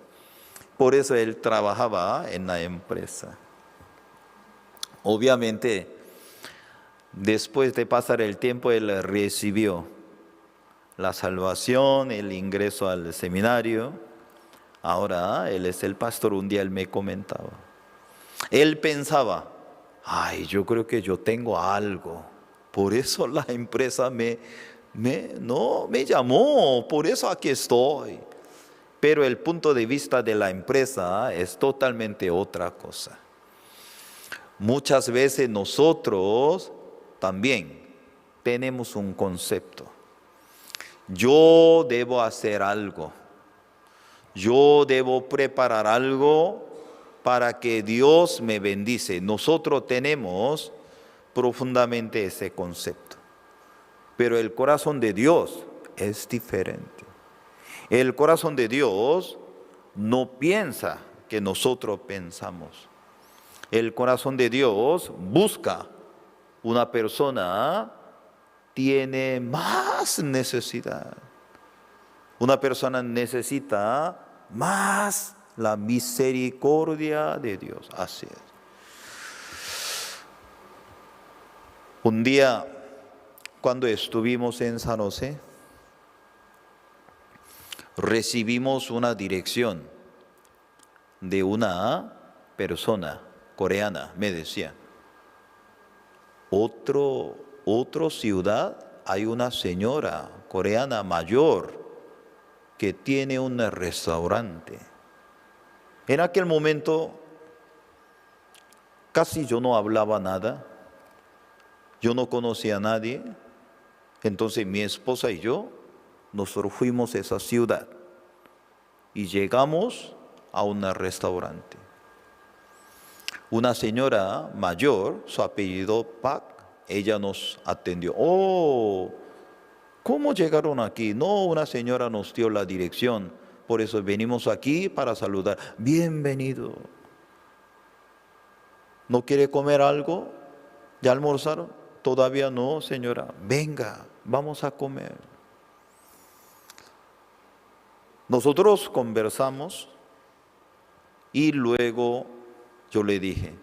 Por eso él trabajaba en la empresa. Obviamente, después de pasar el tiempo, él recibió la salvación, el ingreso al seminario. Ahora él es el pastor. Un día él me comentaba. Él pensaba, ay, yo creo que yo tengo algo. Por eso la empresa me llamó, por eso aquí estoy. Pero el punto de vista de la empresa es totalmente otra cosa. Muchas veces nosotros también tenemos un concepto. Yo debo hacer algo. Yo debo preparar algo para que Dios me bendice. Nosotros tenemos profundamente ese concepto. Pero el corazón de Dios es diferente. El corazón de Dios no piensa que nosotros pensamos. El corazón de Dios busca una persona tiene más necesidad. Una persona necesita más la misericordia de Dios. Así es. Un día, cuando estuvimos en San José, recibimos una dirección de una persona coreana. Me decía, otra ciudad hay una señora coreana mayor que tiene un restaurante. En aquel momento casi yo no hablaba nada, yo no conocía a nadie. Entonces mi esposa y yo nosotros fuimos a esa ciudad y llegamos a un restaurante. Una señora mayor, su apellido Park, ella nos atendió. Oh, ¿cómo llegaron aquí? No, una señora nos dio la dirección, por eso venimos aquí para saludar. Bienvenido. ¿No quiere comer algo? ¿Ya almorzaron? Todavía no, señora. Venga, vamos a comer. Nosotros conversamos y luego yo le dije,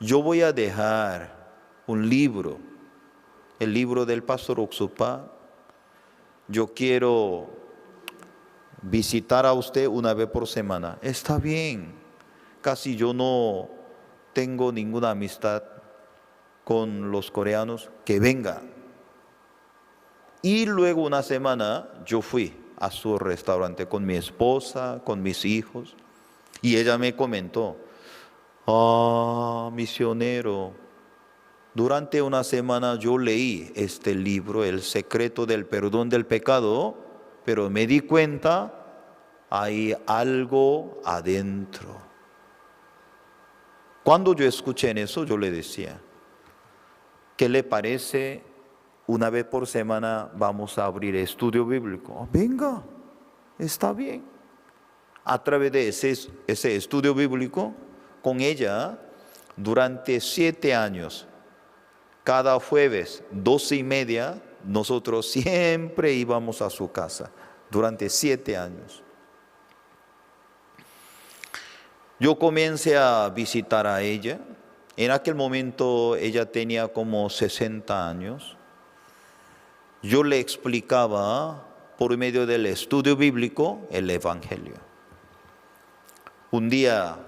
yo voy a dejar un libro, el libro del pastor Oxupá. Yo quiero visitar a usted una vez por semana. Está bien, casi yo no tengo ninguna amistad con los coreanos, que venga. Y luego una semana yo fui a su restaurante con mi esposa, con mis hijos, y ella me comentó, misionero, durante una semana yo leí este libro, El secreto del perdón del pecado, pero me di cuenta, hay algo adentro. Cuando yo escuché en eso, yo le decía, ¿qué le parece? Una vez por semana vamos a abrir estudio bíblico. Venga, está bien. A través de ese estudio bíblico, con ella, durante 7 años, cada jueves, 12:30, nosotros siempre íbamos a su casa, durante 7 años. Yo comencé a visitar a ella. En aquel momento ella tenía como 60 años. Yo le explicaba por medio del estudio bíblico el Evangelio. Un día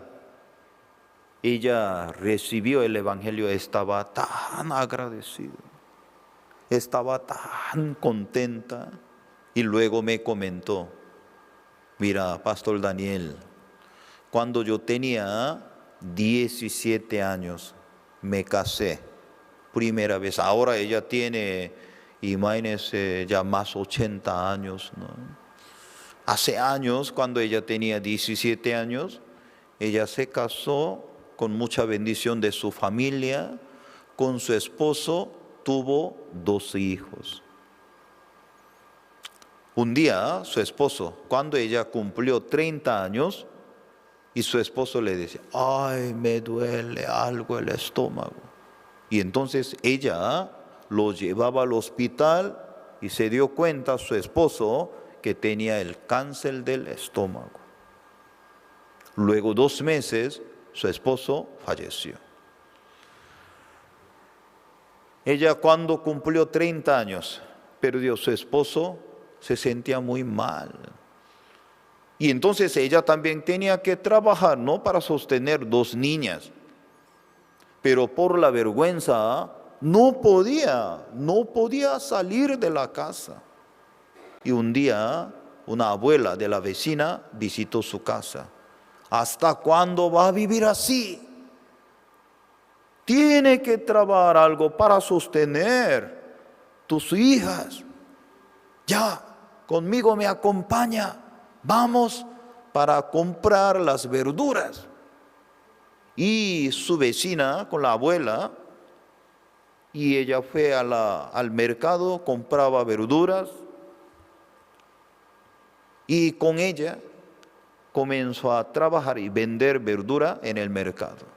ella recibió el Evangelio, estaba tan agradecida, estaba tan contenta, y luego me comentó, mira, Pastor Daniel, cuando yo tenía 17 años me casé, primera vez. Ahora ella tiene, imagínense, ya más 80 años, ¿no? Hace años, cuando ella tenía 17 años, ella se casó con mucha bendición de su familia, con su esposo, tuvo 2 hijos. Un día su esposo, cuando ella cumplió 30 años, y su esposo le decía, ay, me duele algo el estómago. Y entonces ella lo llevaba al hospital y se dio cuenta su esposo que tenía el cáncer del estómago. Luego 2 meses, su esposo falleció. Ella cuando cumplió 30 años, perdió su esposo, se sentía muy mal. Y entonces ella también tenía que trabajar, ¿no? Para sostener 2 niñas. Pero por la vergüenza no podía salir de la casa. Y un día una abuela de la vecina visitó su casa. ¿Hasta cuándo va a vivir así? Tiene que trabajar algo para sostener tus hijas. Ya, conmigo me acompaña. Vamos para comprar las verduras. Y su vecina con la abuela, y ella fue al mercado, compraba verduras, y con ella comenzó a trabajar y vender verdura en el mercado.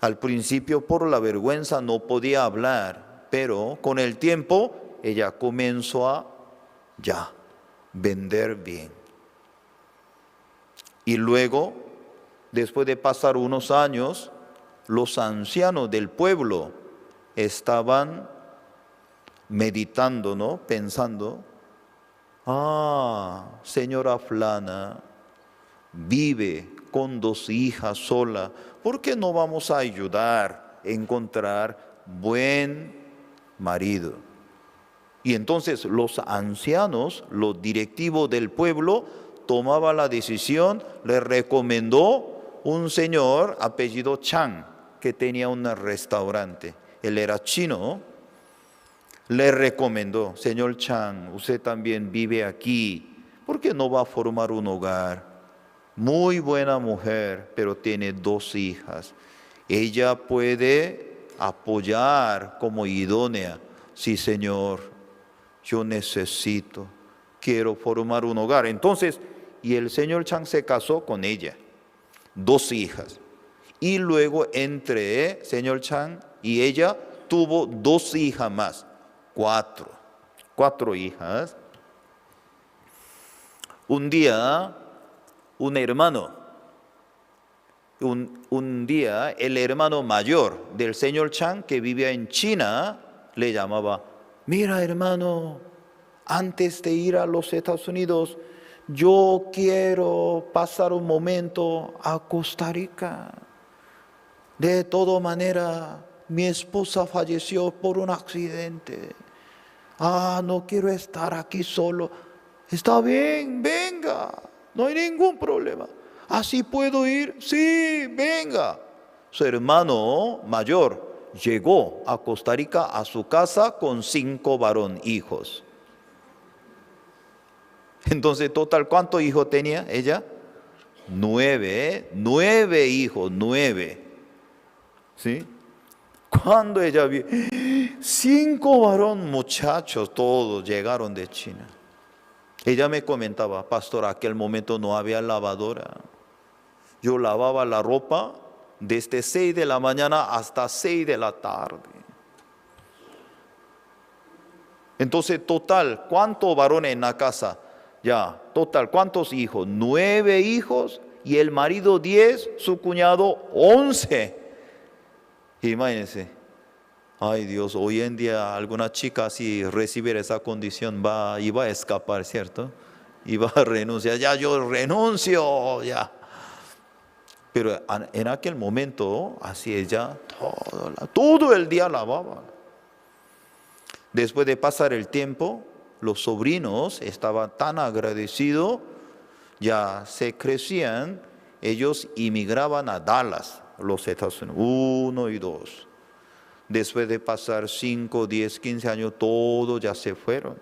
Al principio por la vergüenza no podía hablar, pero con el tiempo ella comenzó a vender bien. Y luego, después de pasar unos años, los ancianos del pueblo estaban meditando, ¿no? Pensando, señora fulana vive con 2 hijas sola, ¿por qué no vamos a ayudar a encontrar buen marido? Y entonces los ancianos, los directivos del pueblo, tomaban la decisión, le recomendó un señor apellido Chang, que tenía un restaurante. Él era chino. Le recomendó, señor Chang, usted también vive aquí, ¿por qué no va a formar un hogar? Muy buena mujer, pero tiene 2 hijas. Ella puede apoyar como idónea. Sí, señor, yo quiero formar un hogar. Entonces, y el señor Chang se casó con ella, 2 hijas. Y luego entre señor Chang y ella tuvo 2 hijas más, 4 hijas. Un día, un día el hermano mayor del señor Chang, que vivía en China, le llamaba, mira hermano, antes de ir a los Estados Unidos, yo quiero pasar un momento a Costa Rica. De todas maneras, mi esposa falleció por un accidente. No quiero estar aquí solo. Está bien, venga, no hay ningún problema. ¿Así puedo ir? Sí, venga. Su hermano mayor llegó a Costa Rica a su casa con 5 hijos. Entonces, total, ¿cuántos hijos tenía ella? 9 hijos, 9. ¿Sí? Cuando ella vio, 5 muchachos, todos llegaron de China. Ella me comentaba, pastor, aquel momento no había lavadora. Yo lavaba la ropa desde 6 de la mañana hasta 6 de la tarde. Entonces, total, ¿cuántos varones en la casa? Total, ¿cuántos hijos? 9 hijos y el marido 10, su cuñado 11. Imagínense. Ay Dios, hoy en día alguna chica si recibir esa condición iba a escapar, ¿cierto? Iba a renunciar, yo renuncio, ya. Pero en aquel momento, así ella, todo el día lavaba. Después de pasar el tiempo, los sobrinos estaban tan agradecidos, ya se crecían, ellos emigraban a Dallas, los Estados Unidos, 1 y 2. Después de pasar 5, 10, 15 años, todos ya se fueron.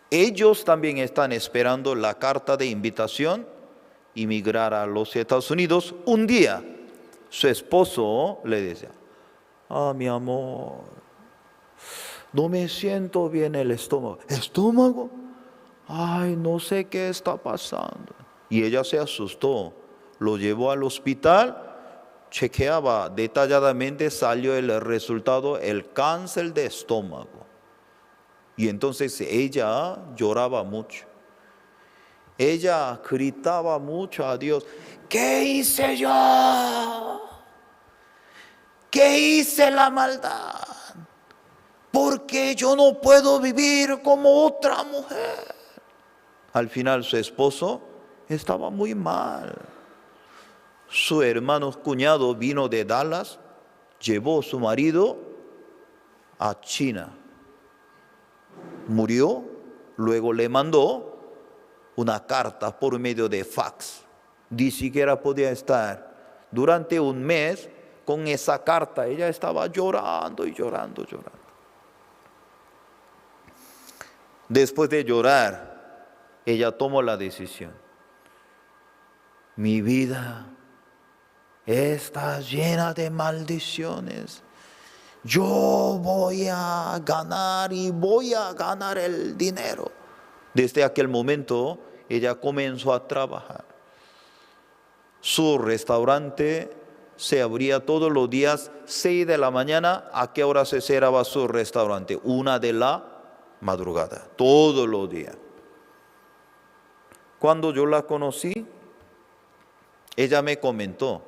Ellos también están esperando la carta de invitación, emigrar a los Estados Unidos. Un día, su esposo le decía, mi amor, no me siento bien el estómago. ¿Estómago? Ay, no sé qué está pasando. Y ella se asustó, lo llevó al hospital, chequeaba detalladamente, salió el resultado, el cáncer de estómago. Y entonces ella lloraba mucho. Ella gritaba mucho a Dios, ¿qué hice yo? ¿Qué hice la maldad? Porque yo no puedo vivir como otra mujer. Al final su esposo estaba muy mal. Su hermano cuñado vino de Dallas, llevó a su marido a China. Murió, luego le mandó una carta por medio de fax. Ni siquiera podía estar. Durante un mes con esa carta, ella estaba llorando y llorando, llorando. Después de llorar, ella tomó la decisión. Mi vida está llena de maldiciones. Yo voy a ganar y voy a ganar el dinero. Desde aquel momento, ella comenzó a trabajar. Su restaurante se abría todos los días, 6 de la mañana. ¿A qué hora se cerraba su restaurante? 1 de la madrugada, todos los días. Cuando yo la conocí, ella me comentó,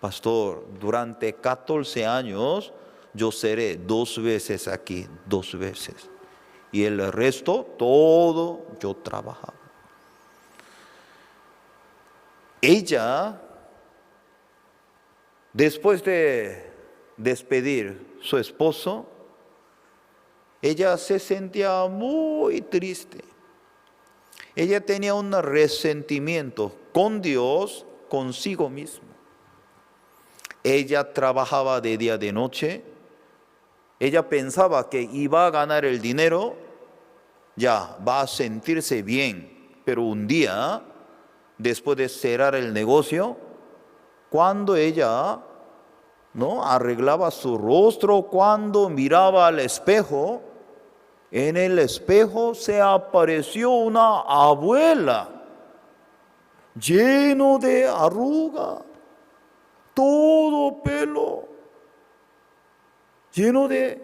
pastor, durante 14 años yo cerré 2 veces aquí, 2 veces. Y el resto, todo yo trabajaba. Ella, después de despedir a su esposo, ella se sentía muy triste. Ella tenía un resentimiento con Dios, consigo misma. Ella trabajaba de día de noche. Ella pensaba que iba a ganar el dinero, ya va a sentirse bien. Pero un día, después de cerrar el negocio, cuando ella arreglaba su rostro, cuando miraba al espejo, en el espejo se apareció una abuela lleno de arruga, todo pelo, lleno de,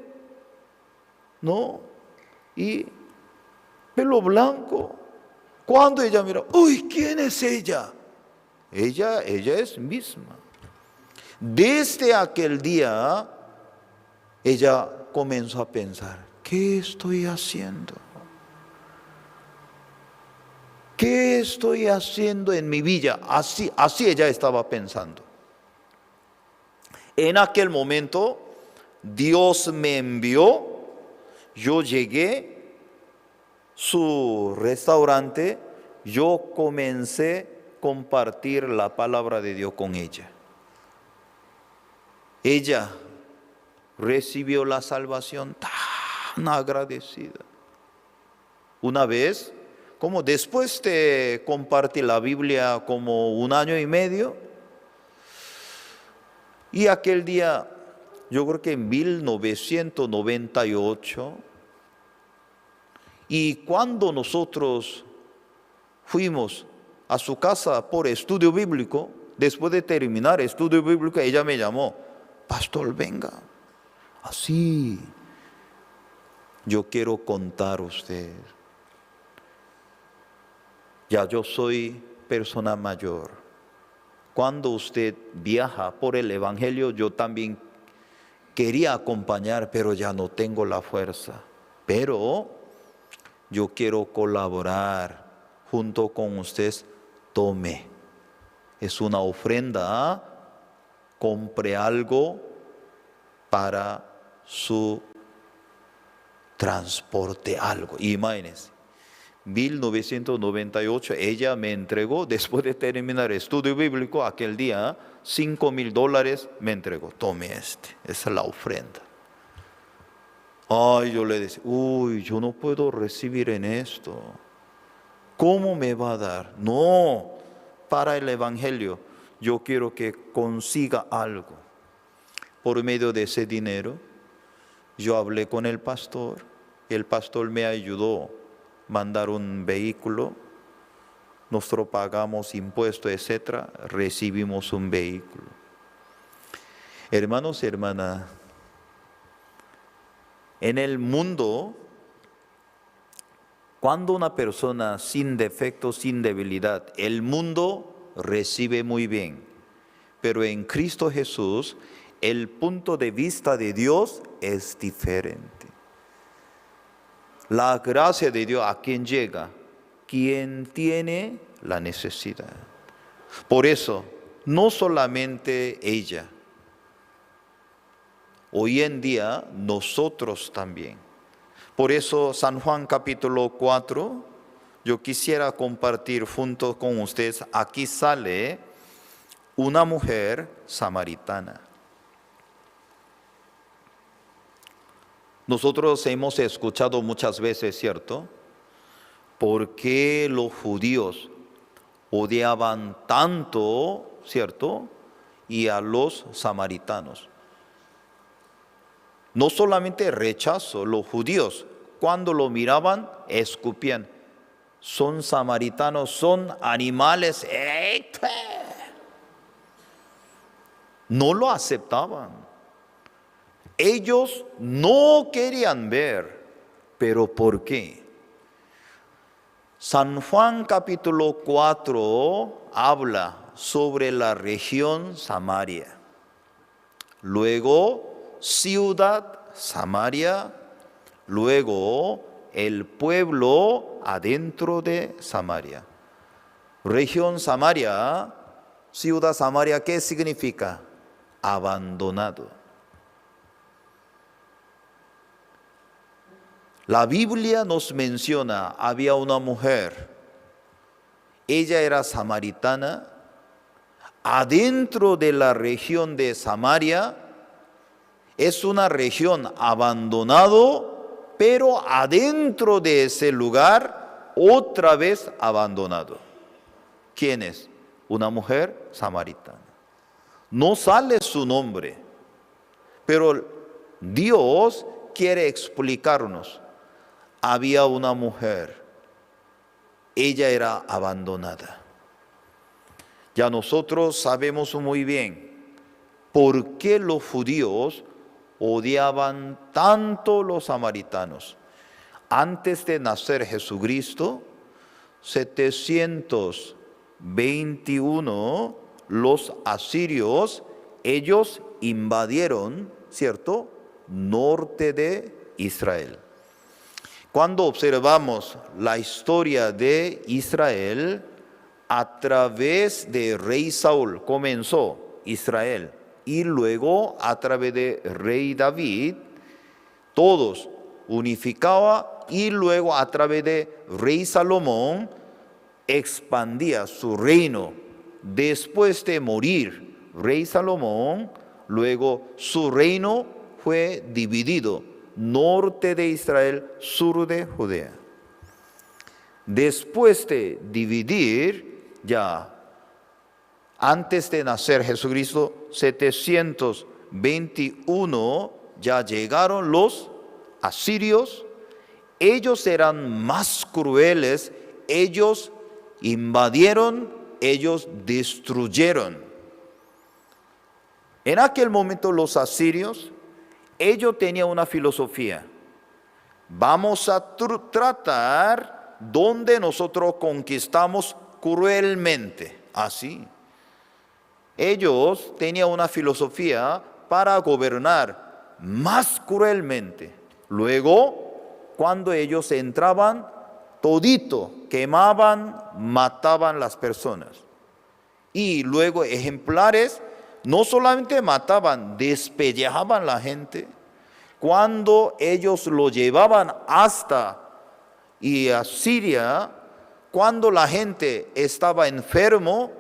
y pelo blanco. Cuando ella mira, uy, ¿quién es ella? Ella es misma. Desde aquel día, ella comenzó a pensar, ¿qué estoy haciendo? ¿Qué estoy haciendo en mi vida? Así ella estaba pensando. En aquel momento, Dios me envió, yo llegué, su restaurante, yo comencé a compartir la palabra de Dios con ella. Ella recibió la salvación tan agradecida. Una vez, como después de compartir la Biblia como 1 año y medio, y aquel día, yo creo que en 1998, y cuando nosotros fuimos a su casa por estudio bíblico, después de terminar estudio bíblico, ella me llamó, pastor, venga, así, yo quiero contar a usted. Ya yo soy persona mayor. Cuando usted viaja por el Evangelio, yo también quería acompañar, pero ya no tengo la fuerza. Pero yo quiero colaborar junto con ustedes. Tome. Es una ofrenda. Compre algo para su transporte, algo. Imagínense. 1998 ella me entregó, después de terminar estudio bíblico, aquel día, $5,000 me entregó. Tome esa es la ofrenda. Ay, yo le decía, uy, yo no puedo recibir en esto. ¿Cómo me va a dar? No, para el Evangelio, yo quiero que consiga algo. Por medio de ese dinero, Yo hablé con el pastor me ayudó a mandar un vehículo. Nosotros pagamos impuestos, etcétera, recibimos un vehículo. Hermanos y hermanas, en el mundo, cuando una persona sin defecto, sin debilidad, el mundo recibe muy bien. Pero en Cristo Jesús, el punto de vista de Dios es diferente. La gracia de Dios a quien llega, quien tiene la necesidad. Por eso, no solamente ella, hoy en día nosotros también. Por eso San Juan capítulo 4, yo quisiera compartir junto con ustedes, aquí sale una mujer samaritana. Nosotros hemos escuchado muchas veces, ¿cierto? ¿Por qué los judíos odiaban tanto, ¿cierto? Y a los samaritanos. No solamente rechazo, los judíos cuando lo miraban escupían. Son samaritanos, son animales. No lo aceptaban. Ellos no querían ver. ¿Pero por qué? San Juan capítulo 4 habla sobre la región Samaria. Luego ciudad Samaria, luego el pueblo adentro de Samaria. Región Samaria, ciudad Samaria, ¿qué significa? Abandonado. La Biblia nos menciona, había una mujer, ella era samaritana, adentro de la región de Samaria, es una región abandonado, pero adentro de ese lugar, otra vez abandonado. ¿Quién es? Una mujer samaritana. No sale su nombre, pero Dios quiere explicarnos. Había una mujer, ella era abandonada. Ya nosotros sabemos muy bien por qué los judíos odiaban tanto los samaritanos. Antes de nacer Jesucristo, 721, los asirios, ellos invadieron, ¿cierto?, norte de Israel. Cuando observamos la historia de Israel, a través de rey Saúl comenzó Israel y luego a través de rey David, todos unificaba y luego a través de rey Salomón expandía su reino. Después de morir rey Salomón, luego su reino fue dividido. Norte de Israel, sur de Judea. Después de dividir, ya antes de nacer Jesucristo, 721, ya llegaron los asirios. Ellos eran más crueles, ellos invadieron, ellos destruyeron. En aquel momento los asirios, ellos tenían una filosofía. Vamos a tratar donde nosotros conquistamos cruelmente. Así. Ellos tenían una filosofía para gobernar más cruelmente. Luego, cuando ellos entraban, todito, quemaban, mataban las personas. Y luego ejemplares, no solamente mataban, despellejaban la gente. Cuando ellos lo llevaban hasta Siria, cuando la gente estaba enfermo,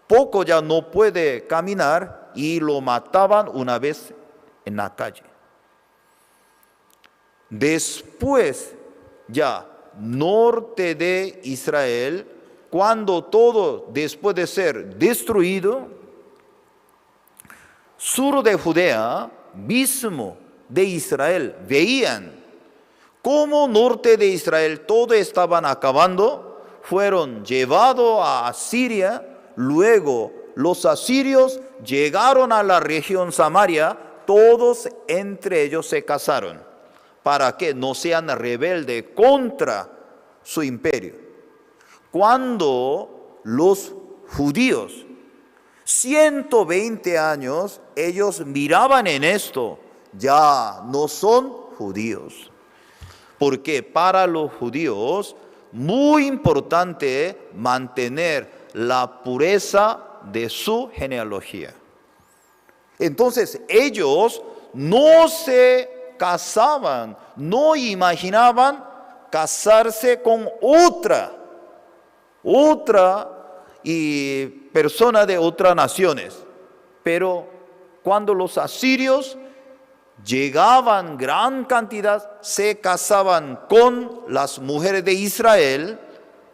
poco ya no puede caminar y lo mataban una vez en la calle. Después, ya norte de Israel, cuando todo después de ser destruido, sur de Judea mismo, de Israel veían cómo norte de Israel todo estaban acabando, fueron llevados a Asiria, luego los asirios llegaron a la región Samaria, todos entre ellos se casaron, para que no sean rebeldes contra su imperio. Cuando los judíos, 120 años, ellos miraban en esto, ya no son judíos. Porque para los judíos, muy importante mantener la pureza de su genealogía. Entonces ellos no se casaban, no imaginaban casarse con otra y persona de otras naciones. Pero cuando los asirios llegaban gran cantidad, se casaban con las mujeres de Israel,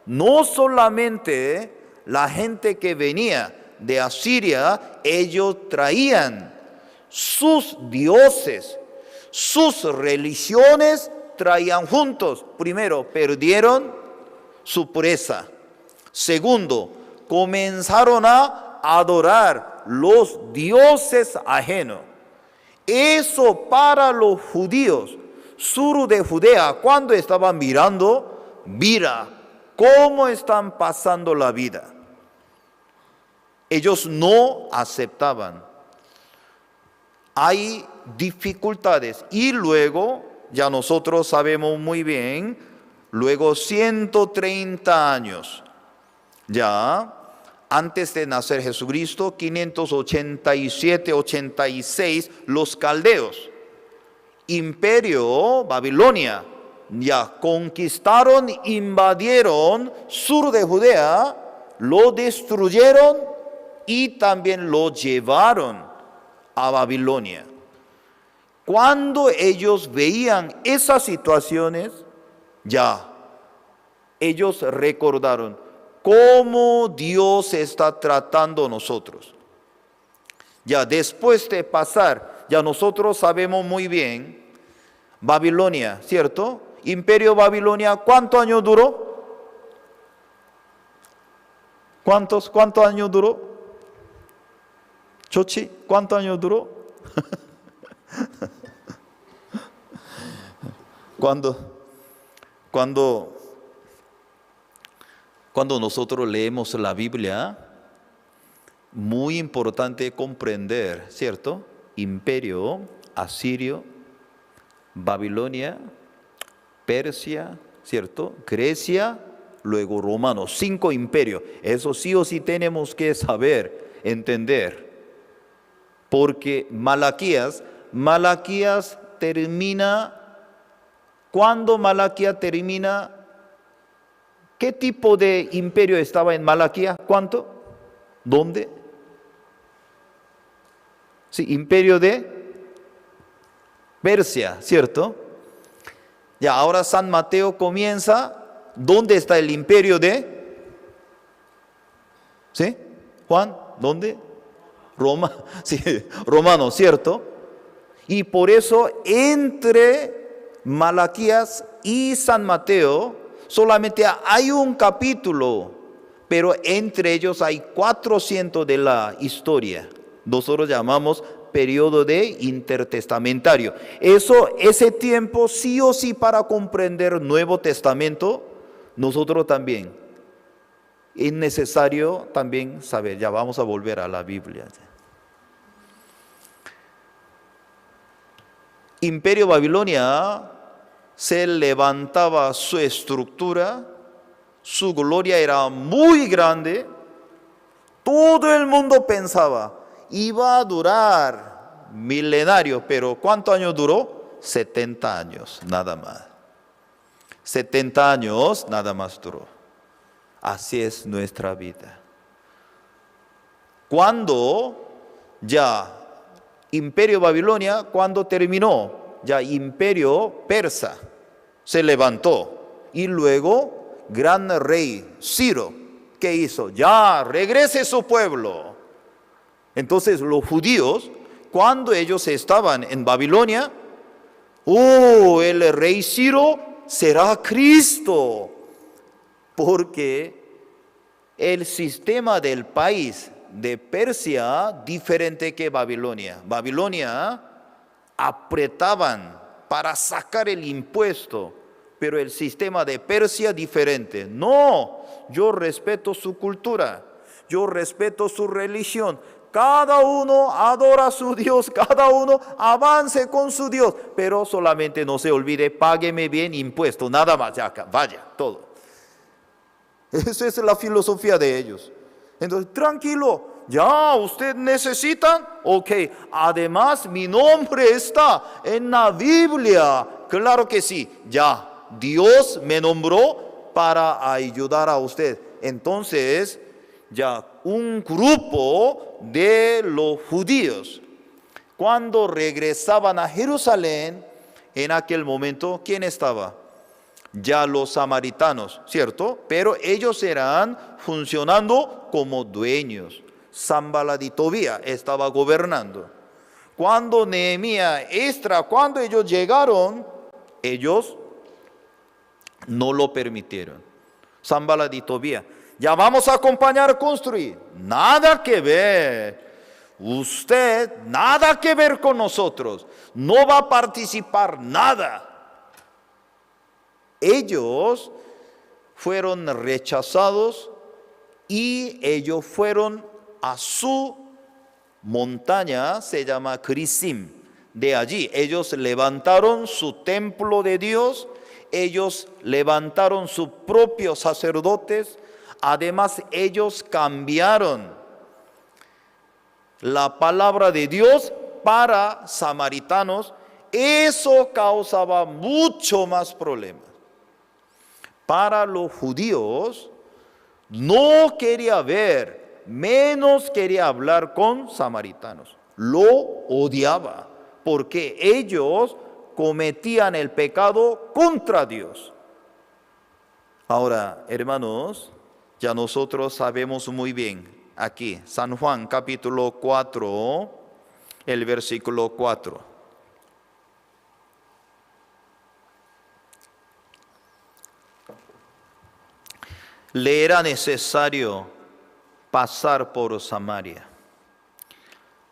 no solamente la gente que venía de Asiria, ellos traían sus dioses, sus religiones, traían juntos. Primero, perdieron su pureza. Segundo, comenzaron a adorar los dioses ajenos. Eso para los judíos, sur de Judea, cuando estaban mirando, mira cómo están pasando la vida. Ellos no aceptaban. Hay dificultades. Y luego, ya nosotros sabemos muy bien, luego 130 años, ya antes de nacer Jesucristo, 587-86, los caldeos, imperio Babilonia, ya conquistaron, invadieron sur de Judea, lo destruyeron y también lo llevaron a Babilonia. Cuando ellos veían esas situaciones, ya ellos recordaron cómo Dios está tratando a nosotros. Ya después de pasar, ya nosotros sabemos muy bien, Babilonia, ¿cierto? Imperio Babilonia, ¿cuántos años duró? ¿Cuántos años duró? Chochi, ¿cuántos años duró? Cuando nosotros leemos la Biblia, muy importante comprender, ¿cierto? Imperio asirio, Babilonia, Persia, ¿cierto? Grecia, luego romanos, 5 imperios. Eso sí o sí tenemos que saber, entender. Porque Malaquías termina, cuando Malaquías termina, ¿qué tipo de imperio estaba en Malaquías? ¿Cuánto? ¿Dónde? Sí, imperio de Persia, ¿cierto? Ya, ahora San Mateo comienza. ¿Dónde está el imperio de? ¿Sí? Juan, ¿dónde? Roma, sí, romano, ¿cierto? Y por eso entre Malaquías y San Mateo solamente hay un capítulo, pero entre ellos hay 400 de la historia. Nosotros llamamos periodo de intertestamentario. Ese tiempo sí o sí para comprender Nuevo Testamento, nosotros también. Es necesario también saber, ya vamos a volver a la Biblia. Imperio Babilonia se levantaba su estructura, su gloria era muy grande, todo el mundo pensaba, iba a durar milenario, pero ¿cuántos años duró? 70 años, nada más. 70 años, nada más duró. Así es nuestra vida. Cuando ya Imperio Babilonia, cuando terminó, ya Imperio Persa se levantó. Y luego, gran rey Ciro, ¿qué hizo? Ya regrese su pueblo. Entonces los judíos, cuando ellos estaban en Babilonia, el rey Ciro será Cristo, porque el sistema del país de Persia diferente que Babilonia. Babilonia apretaban para sacar el impuesto, pero el sistema de Persia diferente. No, yo respeto su cultura, yo respeto su religión. Cada uno adora a su Dios, cada uno avance con su Dios, pero solamente no se olvide, págueme bien impuesto, nada más, ya acá, vaya, todo. Esa es la filosofía de ellos. Entonces, tranquilo, ya usted necesita, ok, además mi nombre está en la Biblia, claro que sí, ya, Dios me nombró para ayudar a usted. Entonces, ya un grupo de los judíos, cuando regresaban a Jerusalén, en aquel momento, ¿quién estaba? Ya los samaritanos, ¿cierto? Pero ellos eran funcionando como dueños. Sanballat y Tobía estaba gobernando. Cuando Nehemías, Esdras, cuando ellos llegaron, ellos no lo permitieron. Sanballat y Tobía, ya vamos a acompañar a construir. Nada que ver. Usted, nada que ver con nosotros. No va a participar nada. Ellos fueron rechazados y ellos fueron a su montaña, se llama Crisim. De allí ellos levantaron su templo de Dios, ellos levantaron sus propios sacerdotes, además ellos cambiaron la palabra de Dios para samaritanos. Eso causaba mucho más problemas. Para los judíos no quería ver, menos quería hablar con samaritanos. Lo odiaba porque ellos cometían el pecado contra Dios. Ahora, hermanos, ya nosotros sabemos muy bien aquí, San Juan capítulo 4, el versículo 4. Le era necesario pasar por Samaria.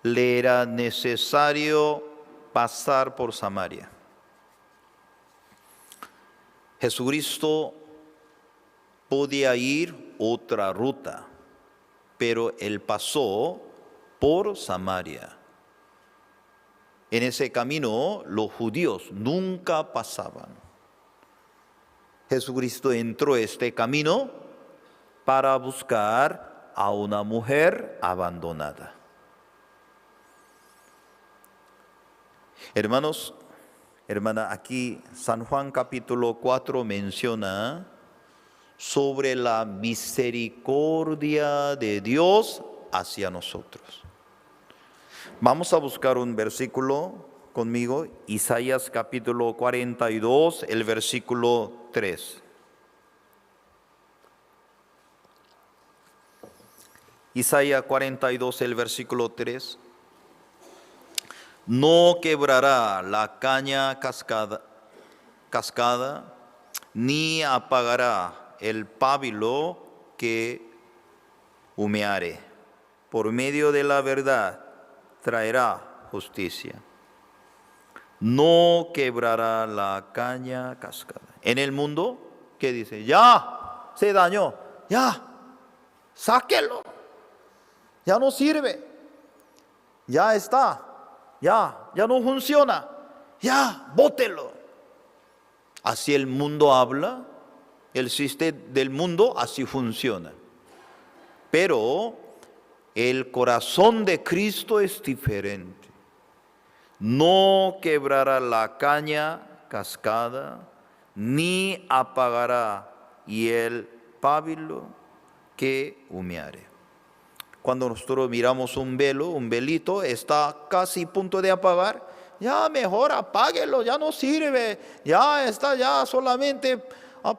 Le era necesario pasar por Samaria. Jesucristo podía ir otra ruta, pero Él pasó por Samaria. En ese camino los judíos nunca pasaban. Jesucristo entró este camino para buscar a una mujer abandonada. Hermanos, hermana, aquí San Juan capítulo 4 menciona sobre la misericordia de Dios hacia nosotros. Vamos a buscar un versículo conmigo, Isaías capítulo 42, el versículo 3. Isaías 42, el versículo 3. No quebrará la caña cascada, ni apagará el pábilo que humeare. Por medio de la verdad traerá justicia. No quebrará la caña cascada. En el mundo, ¿qué dice? Ya se dañó, ya, sáquelo. Ya no sirve, ya está, ya no funciona, ya, bótelo. Así el mundo habla, el sistema del mundo así funciona. Pero el corazón de Cristo es diferente. No quebrará la caña cascada, ni apagará y el pábilo que humeare. Cuando nosotros miramos un velo, un velito, está casi a punto de apagar, ya mejor apáguelo, ya no sirve, ya está ya solamente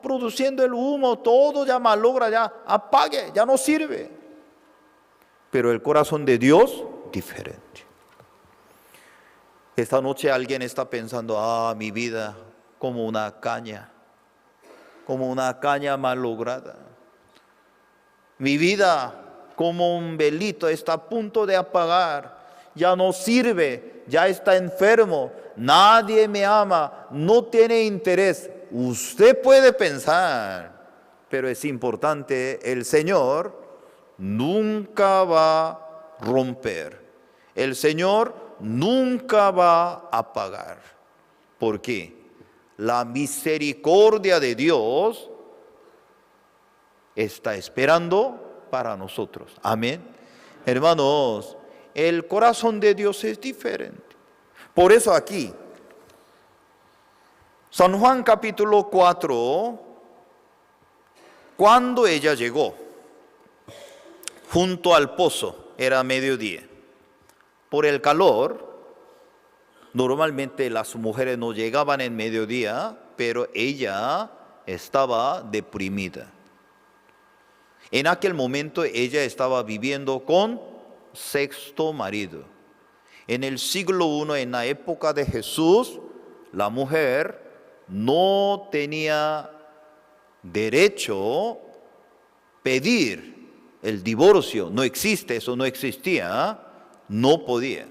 produciendo el humo, todo ya malogra, ya apague, ya no sirve. Pero el corazón de Dios, diferente. Esta noche alguien está pensando, mi vida como una caña mal lograda. Mi vida como un velito está a punto de apagar, ya no sirve, ya está enfermo, nadie me ama, no tiene interés. Usted puede pensar, pero es importante, el Señor nunca va a romper, el Señor nunca va a apagar. ¿Por qué? La misericordia de Dios está esperando para nosotros. Amén. Hermanos, el corazón de Dios es diferente. Por eso aquí, San Juan capítulo 4, cuando ella llegó junto al pozo, era mediodía. Por el calor, normalmente las mujeres no llegaban en mediodía, pero ella estaba deprimida. En aquel momento ella estaba viviendo con sexto marido. En el siglo I, en la época de Jesús, la mujer no tenía derecho a pedir el divorcio. No existe, eso no existía, no podía.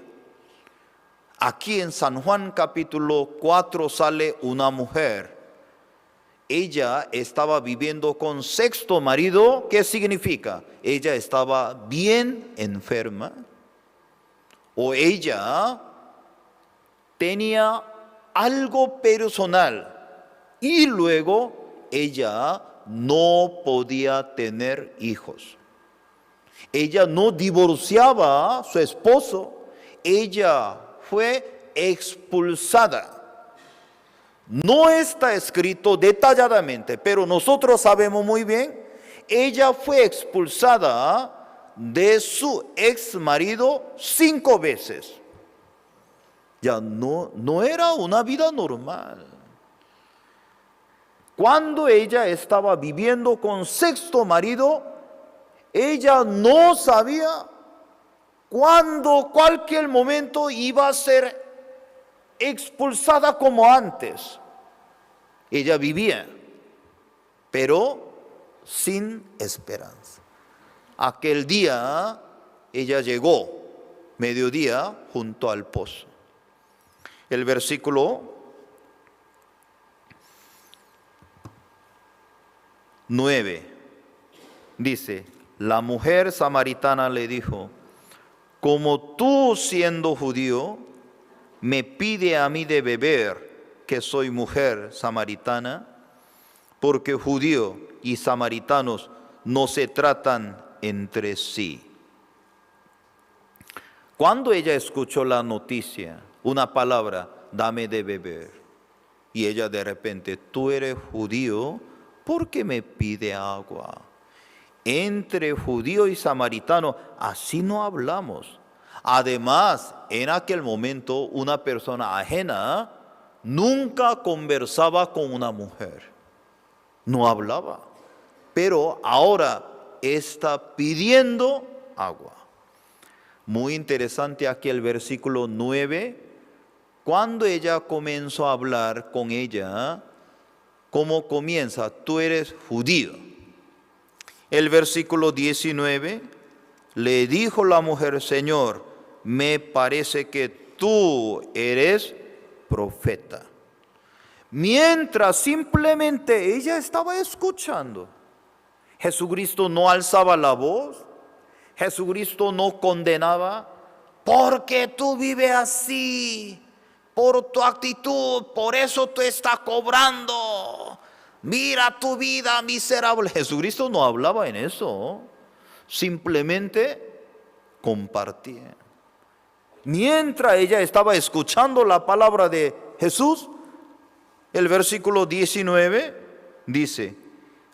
Aquí en San Juan capítulo 4 sale una mujer. Ella estaba viviendo con sexto marido. ¿Qué significa? Ella estaba bien enferma, o ella tenía algo personal y luego ella no podía tener hijos. Ella no divorciaba a su esposo, ella fue expulsada. No está escrito detalladamente, pero nosotros sabemos muy bien, ella fue expulsada de su ex marido 5 veces. Ya no era una vida normal. Cuando ella estaba viviendo con sexto marido, ella no sabía cuándo, cualquier momento iba a ser expulsada como antes. Ella vivía, pero sin esperanza. Aquel día ella llegó, mediodía, junto al pozo. El versículo 9 dice, la mujer samaritana le dijo, como tú siendo judío, me pide a mí de beber, que soy mujer samaritana, porque judío y samaritanos no se tratan entre sí. Cuando ella escuchó la noticia, una palabra, dame de beber, y ella de repente, tú eres judío, ¿por qué me pide agua? Entre judío y samaritano, así no hablamos. Además, en aquel momento, una persona ajena nunca conversaba con una mujer. No hablaba. Pero ahora está pidiendo agua. Muy interesante aquí el versículo 9. Cuando ella comenzó a hablar con ella, ¿cómo comienza? Tú eres judío. El versículo 19, le dijo la mujer, Señor, me parece que tú eres profeta. Mientras simplemente ella estaba escuchando. Jesucristo no alzaba la voz, Jesucristo no condenaba, porque tú vives así, por tu actitud, por eso tú estás cobrando. Mira tu vida miserable. Jesucristo no hablaba en eso, simplemente compartía. Mientras ella estaba escuchando la palabra de Jesús, el versículo 19 dice,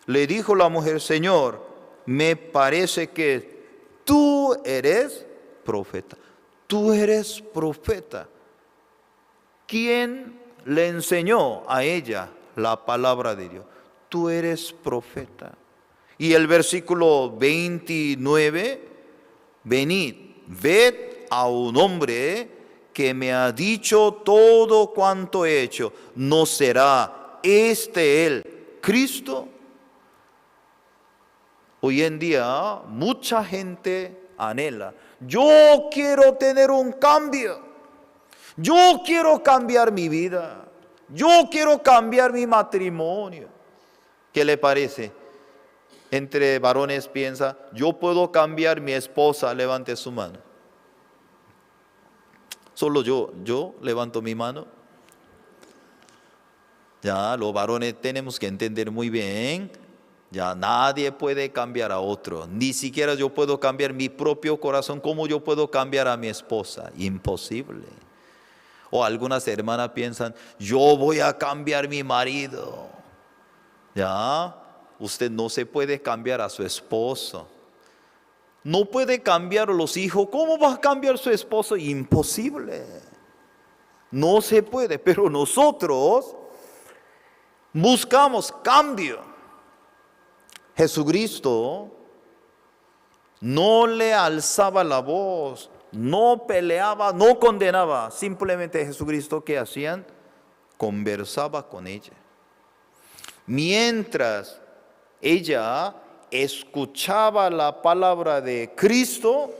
le dijo la mujer, Señor, me parece que tú eres profeta. Tú eres profeta. ¿Quién le enseñó a ella la palabra de Dios? Tú eres profeta. Y el versículo 29, venid, ved a un hombre que me ha dicho todo cuanto he hecho, ¿no será este el Cristo? Hoy en día mucha gente anhela, yo quiero tener un cambio, yo quiero cambiar mi vida, yo quiero cambiar mi matrimonio. ¿Qué le parece? Entre varones piensa, yo puedo cambiar mi esposa, levante su mano. Solo yo levanto mi mano. Ya, los varones tenemos que entender muy bien, ya nadie puede cambiar a otro, ni siquiera yo puedo cambiar mi propio corazón. ¿Cómo yo puedo cambiar a mi esposa? Imposible. O algunas hermanas piensan, yo voy a cambiar mi marido. Ya, usted no se puede cambiar a su esposo. No puede cambiar a los hijos. ¿Cómo va a cambiar su esposo? Imposible. No se puede, pero nosotros buscamos cambio. Jesucristo no le alzaba la voz, no peleaba, no condenaba. Simplemente Jesucristo, ¿qué hacían? Conversaba con ella. Mientras ella escuchaba la palabra de Cristo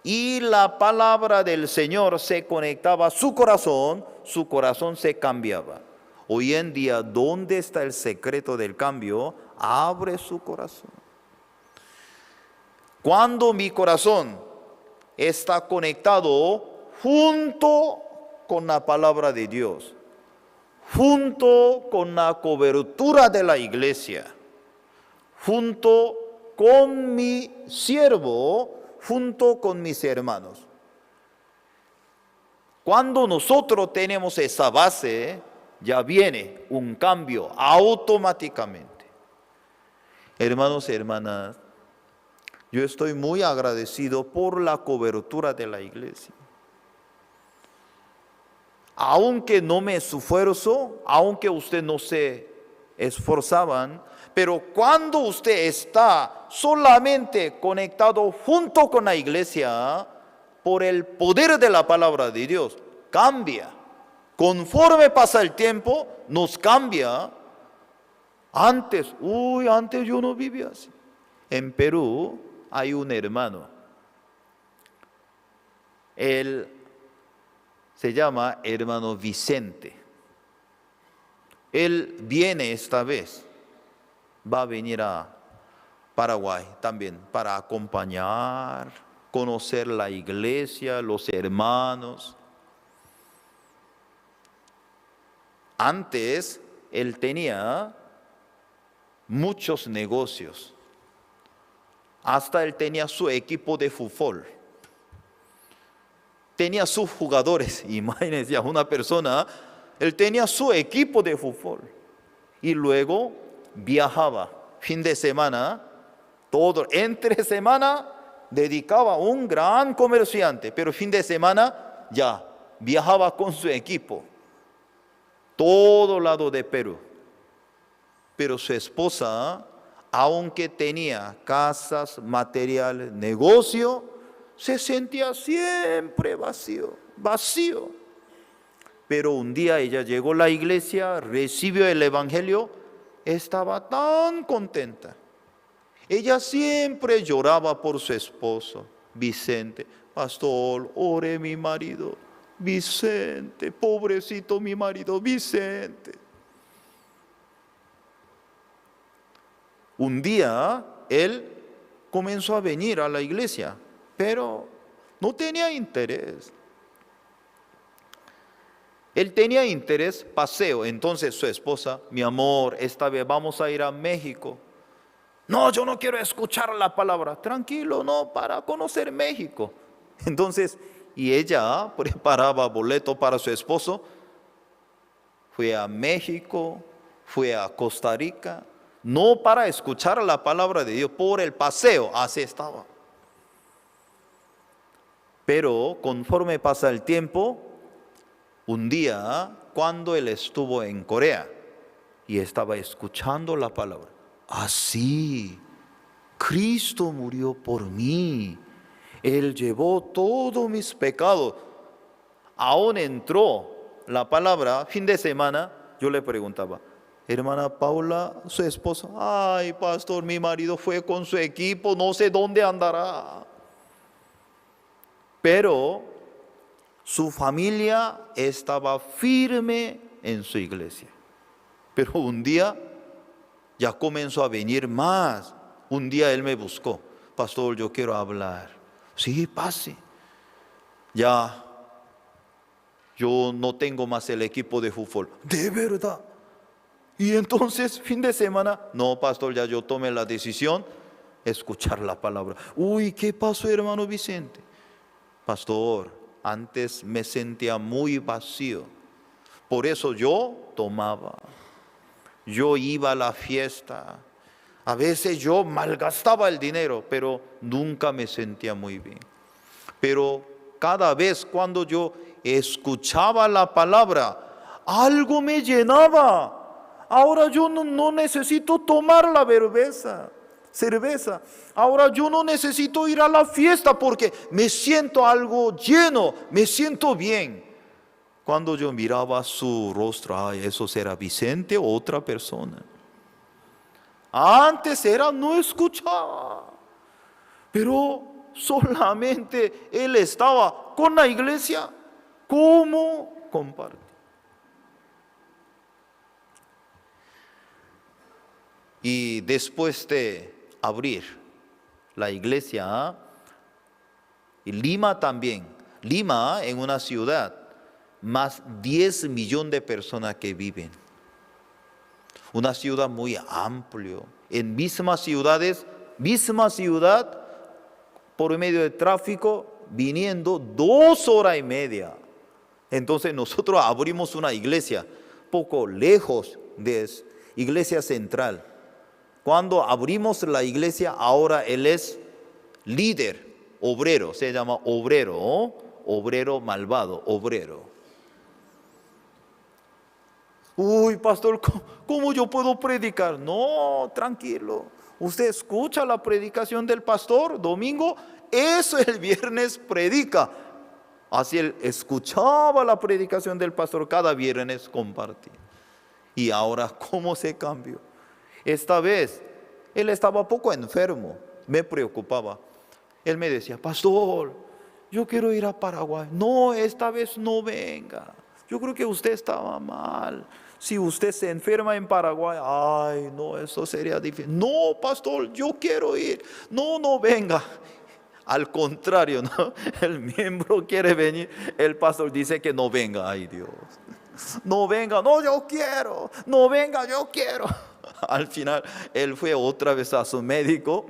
y la palabra del Señor se conectaba a su corazón se cambiaba. Hoy en día, ¿dónde está el secreto del cambio? Abre su corazón. Cuando mi corazón está conectado junto con la palabra de Dios, junto con la cobertura de la iglesia, junto con mi siervo, junto con mis hermanos. Cuando nosotros tenemos esa base, ya viene un cambio automáticamente. Hermanos y hermanas, yo estoy muy agradecido por la cobertura de la iglesia. Aunque no me esfuerzo, aunque usted no se esforzaban, pero cuando usted está solamente conectado junto con la iglesia, por el poder de la palabra de Dios, cambia. Conforme pasa el tiempo, nos cambia. Antes yo no vivía así. En Perú hay un hermano. Él se llama hermano Vicente. Él viene esta vez. Va a venir a Paraguay también para acompañar, conocer la iglesia, los hermanos. Antes él tenía muchos negocios. Hasta él tenía su equipo de fútbol. Tenía sus jugadores. Imagínense a una persona, él tenía su equipo de fútbol. Y luego viajaba fin de semana, todo, entre semana dedicaba a un gran comerciante, pero fin de semana ya viajaba con su equipo, todo lado de Perú. Pero su esposa, aunque tenía casas, material, negocio, se sentía siempre vacío. Pero un día ella llegó a la iglesia, recibió el evangelio, estaba tan contenta. Ella siempre lloraba por su esposo, Vicente. Pastor, ore mi marido, Vicente, pobrecito mi marido, Vicente. Un día él comenzó a venir a la iglesia, pero no tenía interés. Él tenía interés, paseo. Entonces su esposa, mi amor, esta vez vamos a ir a México. No, yo no quiero escuchar la palabra. Tranquilo, no, para conocer México. Entonces, y ella preparaba boleto para su esposo. Fue a México, fue a Costa Rica. No para escuchar la palabra de Dios, por el paseo, así estaba. Pero conforme pasa el tiempo, un día, cuando él estuvo en Corea y estaba escuchando la palabra, así, Cristo murió por mí, Él llevó todos mis pecados. aún entró la palabra, fin de semana, yo le preguntaba, hermana Paula, su esposo, ay pastor, mi marido fue con su equipo, no sé dónde andará. Pero su familia estaba firme en su iglesia. Pero un día ya comenzó a venir más. Un día él me buscó, pastor, yo quiero hablar. Sí, pase. Ya, yo no tengo más el equipo de fútbol. ¿De verdad? Y entonces, fin de semana, no, pastor, ya yo tomé la decisión, escuchar la palabra. Uy, ¿qué pasó, hermano Vicente? Pastor, antes me sentía muy vacío. Por eso yo tomaba. Yo iba a la fiesta. A veces yo malgastaba el dinero, pero nunca me sentía muy bien. Pero cada vez cuando yo escuchaba la palabra, algo me llenaba. Ahora yo no necesito tomar la cerveza. Ahora yo no necesito ir a la fiesta porque me siento algo lleno, me siento bien. Cuando yo miraba su rostro, ay, eso será Vicente o otra persona. Antes no escuchaba, pero solamente él estaba con la iglesia. ¿Cómo comparte? Y después de abrir la iglesia, y Lima también, Lima en una ciudad, más 10 millones de personas que viven. Una ciudad muy amplia. En misma ciudad, por medio de tráfico, viniendo 2 horas y media. Entonces nosotros abrimos una iglesia, poco lejos de iglesia central. Cuando abrimos la iglesia, ahora él es líder, obrero, se llama obrero, ¿no? Obrero malvado, obrero. Uy, pastor, ¿cómo yo puedo predicar? No, tranquilo. Usted escucha la predicación del pastor domingo, eso el viernes predica. Así él escuchaba la predicación del pastor, cada viernes compartía. Y ahora, ¿cómo se cambió? Esta vez, él estaba poco enfermo, me preocupaba. Él me decía, pastor, yo quiero ir a Paraguay. No, esta vez no venga. Yo creo que usted estaba mal. Si usted se enferma en Paraguay, ay, no, eso sería difícil. No, pastor, yo quiero ir. No venga. Al contrario, ¿no? El miembro quiere venir, el pastor dice que no venga. Ay, Dios. No venga, no, yo quiero. No venga, yo quiero. Al final, él fue otra vez a su médico.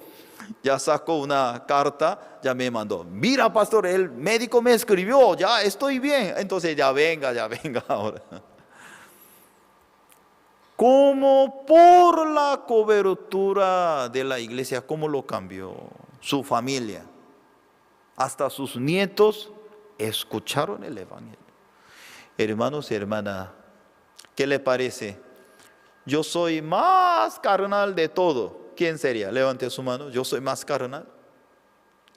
Ya sacó una carta, ya me mandó. Mira, pastor, el médico me escribió, ya estoy bien. Entonces ya venga ahora. Como por la cobertura de la iglesia, ¿cómo lo cambió? Su familia, hasta sus nietos escucharon el evangelio. Hermanos y hermanas, ¿qué le parece? Yo soy más carnal de todo. ¿Quién sería? Levante su mano. Yo soy más carnal.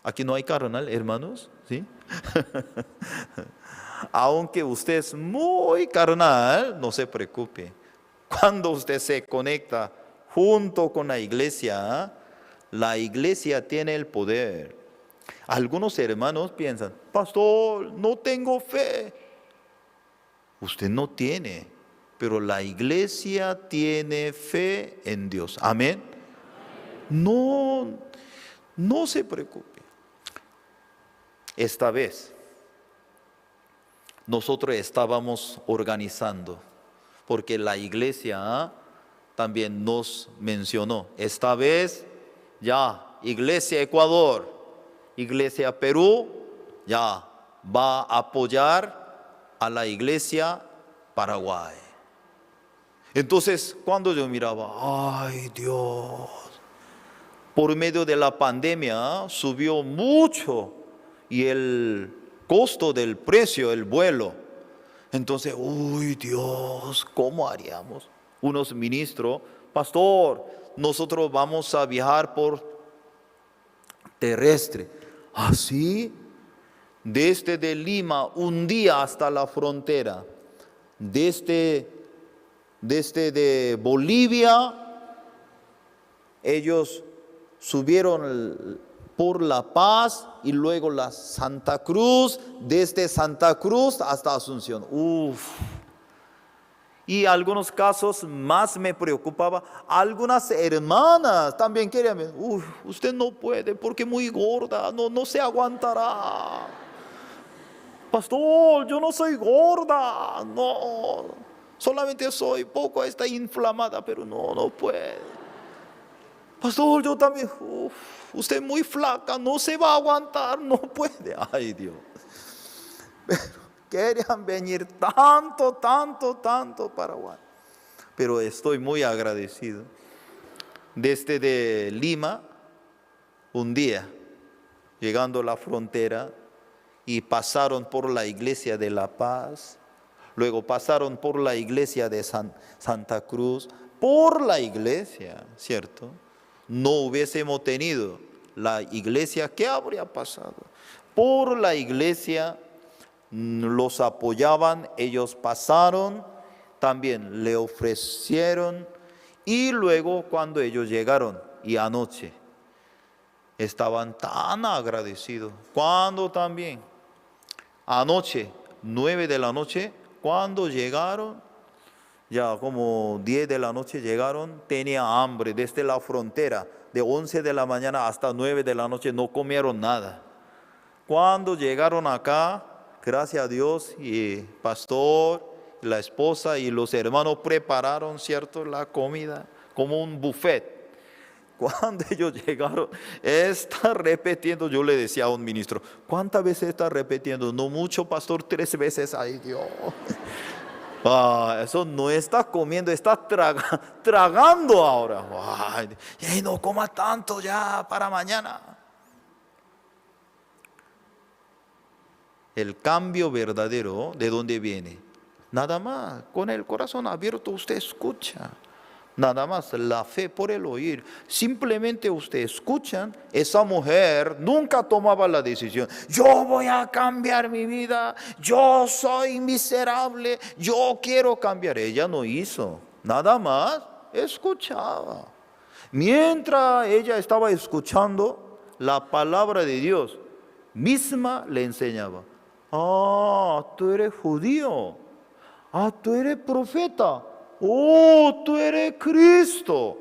Aquí no hay carnal, hermanos, ¿sí? Aunque usted es muy carnal, no se preocupe. Cuando usted se conecta junto con la iglesia tiene el poder. Algunos hermanos piensan, pastor, no tengo fe. Usted no tiene, pero la iglesia tiene fe en Dios. Amén. No se preocupe. Esta vez nosotros estábamos organizando, porque la iglesia también nos mencionó. Esta vez ya Iglesia Ecuador, Iglesia Perú, ya va a apoyar a la Iglesia Paraguay. Entonces, cuando yo miraba, ay Dios, por medio de la pandemia subió mucho y el costo del precio, el vuelo. Entonces, uy Dios, ¿cómo haríamos? Unos ministros, pastor, nosotros vamos a viajar por terrestre. ¿Ah, sí? desde de Lima un día hasta la frontera, desde de Bolivia, ellos subieron por La Paz y luego la Santa Cruz, desde Santa Cruz hasta Asunción. Y algunos casos más me preocupaba. Algunas hermanas también querían, usted no puede porque muy gorda, no se aguantará. Pastor, yo no soy gorda, no, solamente soy poco inflamada, pero no puede. Pastor, yo también, usted muy flaca, no se va a aguantar, no puede. Ay, Dios. Pero querían venir tanto Paraguay. Pero estoy muy agradecido. Desde de Lima, un día, llegando a la frontera, y pasaron por la iglesia de La Paz, luego pasaron por la iglesia de Santa Cruz, por la iglesia, ¿cierto? No hubiésemos tenido la iglesia, ¿qué habría pasado? Por la iglesia los apoyaban, ellos pasaron, también le ofrecieron, y luego cuando ellos llegaron, y anoche, estaban tan agradecidos, cuando también, anoche, 9 de la noche, cuando llegaron, ya como 10 de la noche llegaron, tenía hambre desde la frontera, de 11 de la mañana hasta 9 de la noche no comieron nada. Cuando llegaron acá, gracias a Dios, y pastor, la esposa y los hermanos prepararon, ¿cierto?, la comida como un buffet. Cuando ellos llegaron, está repitiendo, yo le decía a un ministro, ¿cuántas veces está repitiendo? No mucho, pastor, 3 veces, ay Dios. Eso no está comiendo, está tragando ahora. Ay, no coma tanto ya para mañana. El cambio verdadero, ¿de dónde viene? Nada más, con el corazón abierto usted escucha. Nada más, la fe por el oír. Simplemente usted escuchan, esa mujer nunca tomaba la decisión. Yo voy a cambiar mi vida, yo soy miserable, yo quiero cambiar. Ella no hizo, nada más escuchaba. Mientras ella estaba escuchando, la palabra de Dios misma le enseñaba. Tú eres judío, tú eres profeta. Tú eres Cristo.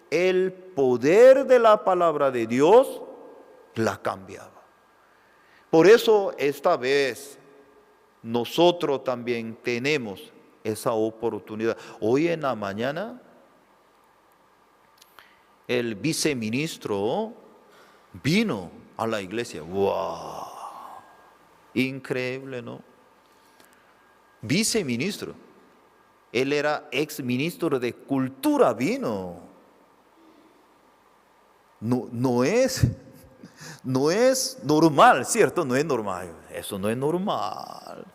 El poder de la palabra de Dios la cambiaba. Por eso esta vez nosotros también tenemos esa oportunidad. Hoy en la mañana el viceministro vino a la iglesia. ¡Wow! Increíble, ¿no? Viceministro. Él era exministro de Cultura, vino. No es normal, ¿cierto? No es normal. Eso no es normal.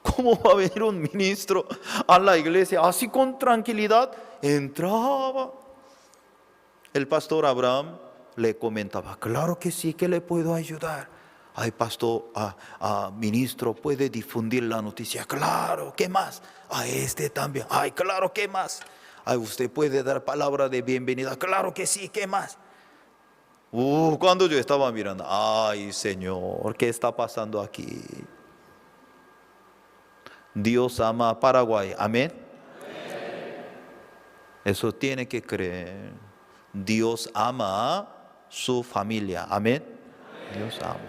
¿Cómo va a venir un ministro a la iglesia así con tranquilidad? Entraba. El pastor Abraham le comentaba, claro que sí, que le puedo ayudar. Ay, pastor, ministro, ¿puede difundir la noticia? Claro, ¿qué más? Este también. Ay, claro, ¿qué más? Ay, usted puede dar palabra de bienvenida. Claro que sí, ¿qué más? Cuando yo estaba mirando, ay, Señor, ¿qué está pasando aquí? Dios ama a Paraguay, amén. Eso tiene que creer. Dios ama a su familia, amén. Dios ama.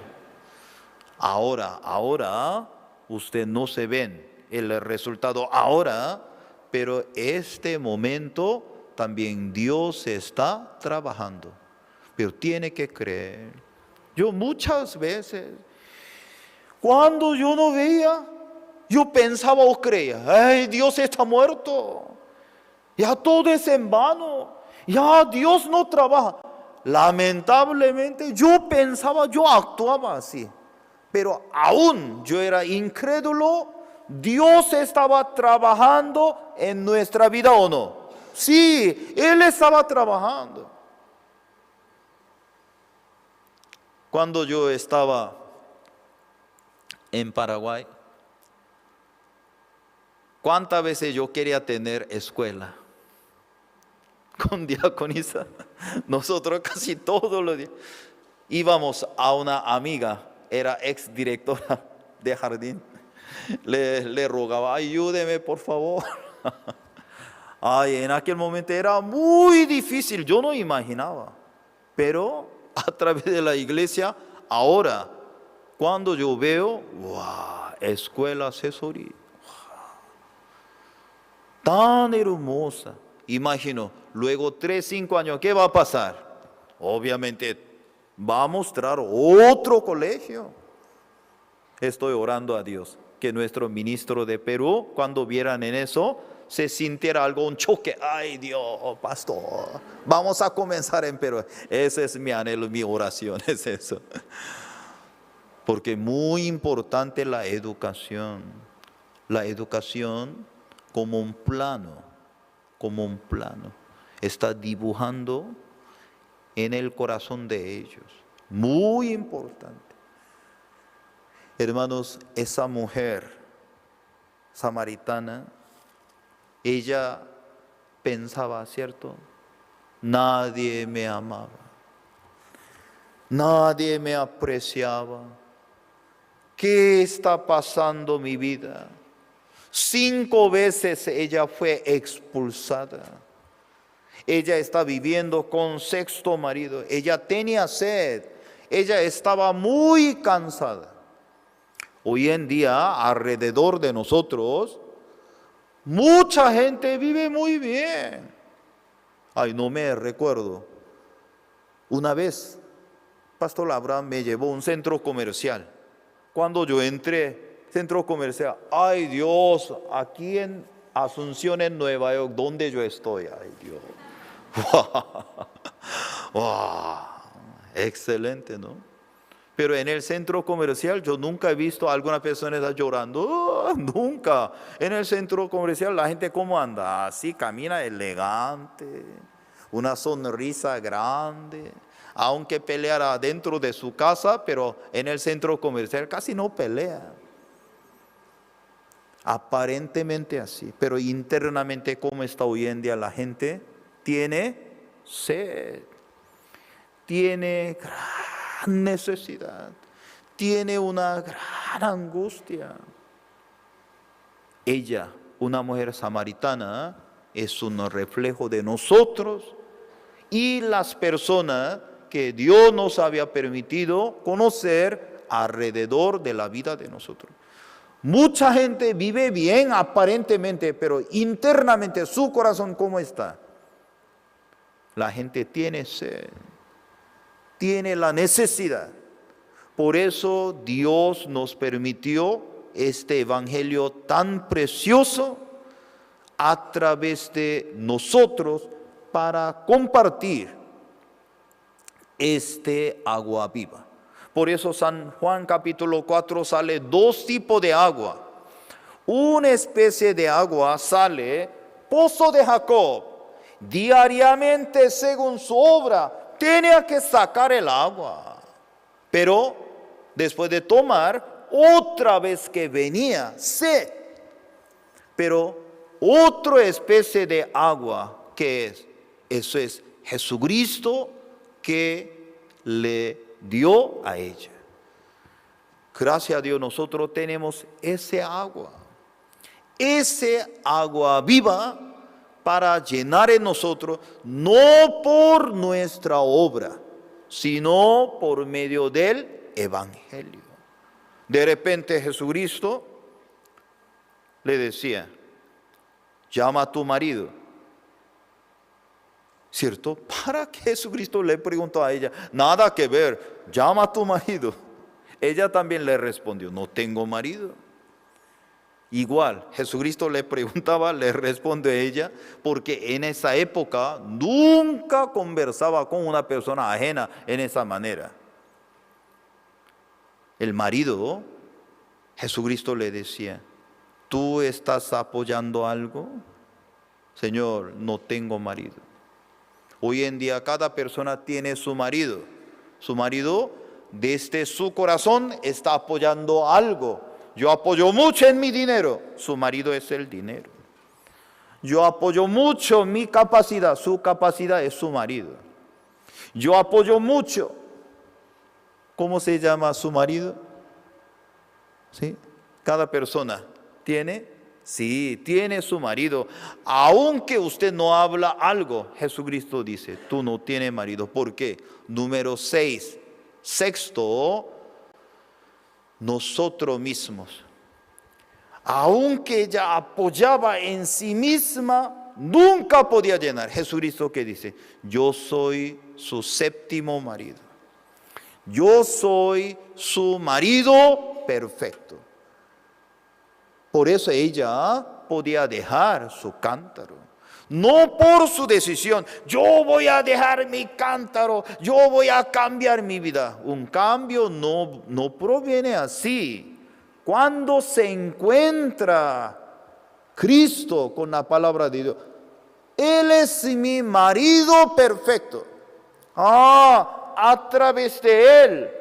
Ahora, usted no se ven el resultado ahora, pero este momento también Dios está trabajando. Pero tiene que creer. Yo muchas veces, cuando yo no veía, yo pensaba o creía, ay, Dios está muerto, ya todo es en vano, ya Dios no trabaja. Lamentablemente yo pensaba, yo actuaba así. Pero aún yo era incrédulo, Dios estaba trabajando en nuestra vida, ¿o no? Sí, Él estaba trabajando. Cuando yo estaba en Paraguay, ¿cuántas veces yo quería tener escuela con diaconisa? Nosotros casi todos los días íbamos a una amiga, era ex directora de jardín, le rogaba, ayúdeme por favor. Ay, en aquel momento era muy difícil, yo no imaginaba, pero a través de la iglesia, ahora, cuando yo veo, wow, escuela asesoría, tan hermosa. Imagino, luego 3, 5 años, ¿qué va a pasar? Obviamente va a mostrar otro colegio. Estoy orando a Dios que nuestro ministro de Perú, cuando vieran en eso, se sintiera algo, un choque. Ay Dios, pastor, vamos a comenzar en Perú. Ese es mi anhelo, mi oración, es eso. Porque muy importante la educación como un plano, está dibujando en el corazón de ellos. Muy importante. Hermanos, esa mujer samaritana, ella pensaba, ¿cierto? Nadie me amaba, nadie me apreciaba. ¿Qué está pasando en mi vida? 5 veces ella fue expulsada. Ella está viviendo con 6º marido. Ella tenía sed. Ella estaba muy cansada. Hoy en día, alrededor de nosotros, mucha gente vive muy bien. Ay, no me recuerdo. Una vez, Pastor Abraham me llevó a un centro comercial. Cuando yo entré, centro comercial, ay Dios, aquí en Asunción, en Nueva York, donde yo estoy, ay Dios. Wow, excelente, ¿no? Pero en el centro comercial yo nunca he visto a alguna persona estar llorando, nunca. En el centro comercial la gente ¿cómo anda? Así camina elegante, una sonrisa grande. Aunque peleara dentro de su casa, pero en el centro comercial casi no pelea. Aparentemente así, pero internamente ¿cómo está hoy en día la gente? Tiene sed, tiene gran necesidad, tiene una gran angustia. Ella, una mujer samaritana, es un reflejo de nosotros y las personas que Dios nos había permitido conocer alrededor de la vida de nosotros. Mucha gente vive bien aparentemente, pero internamente su corazón ¿cómo está? La gente tiene sed, tiene la necesidad. Por eso Dios nos permitió este evangelio tan precioso a través de nosotros para compartir este agua viva. Por eso San Juan capítulo 4 sale 2 tipos de agua. Una especie de agua sale, pozo de Jacob, diariamente según su obra, tenía que sacar el agua. Pero después de tomar, otra vez que venía sed. Pero otra especie de agua, que es? Eso es Jesucristo que le dio a ella. Gracias a Dios nosotros tenemos ese agua viva para llenar en nosotros, no por nuestra obra, sino por medio del evangelio. De repente Jesucristo le decía, llama a tu marido. ¿Cierto? ¿Para qué Jesucristo le preguntó a ella? Nada que ver, llama a tu marido. Ella también le respondió, no tengo marido. Igual, Jesucristo le preguntaba, le responde ella, porque en esa época nunca conversaba con una persona ajena en esa manera. El marido, Jesucristo le decía, ¿tú estás apoyando algo? Señor, no tengo marido. Hoy en día cada persona tiene su marido. Su marido desde su corazón está apoyando algo. Yo apoyo mucho en mi dinero, su marido es el dinero. Yo apoyo mucho mi capacidad, su capacidad es su marido. Yo apoyo mucho, ¿cómo se llama su marido? ¿Sí? Cada persona tiene, sí, tiene su marido. Aunque usted no habla algo, Jesucristo dice, tú no tienes marido. ¿Por qué? Número 6, sexto, nosotros mismos. Aunque ella apoyaba en sí misma, nunca podía llenar. Jesucristo que dice, yo soy su séptimo marido. Yo soy su marido perfecto. Por eso ella podía dejar su cántaro. No por su decisión, yo voy a dejar mi cántaro, yo voy a cambiar mi vida. Un cambio no proviene así. Cuando se encuentra Cristo con la palabra de Dios, Él es mi marido perfecto. A través de Él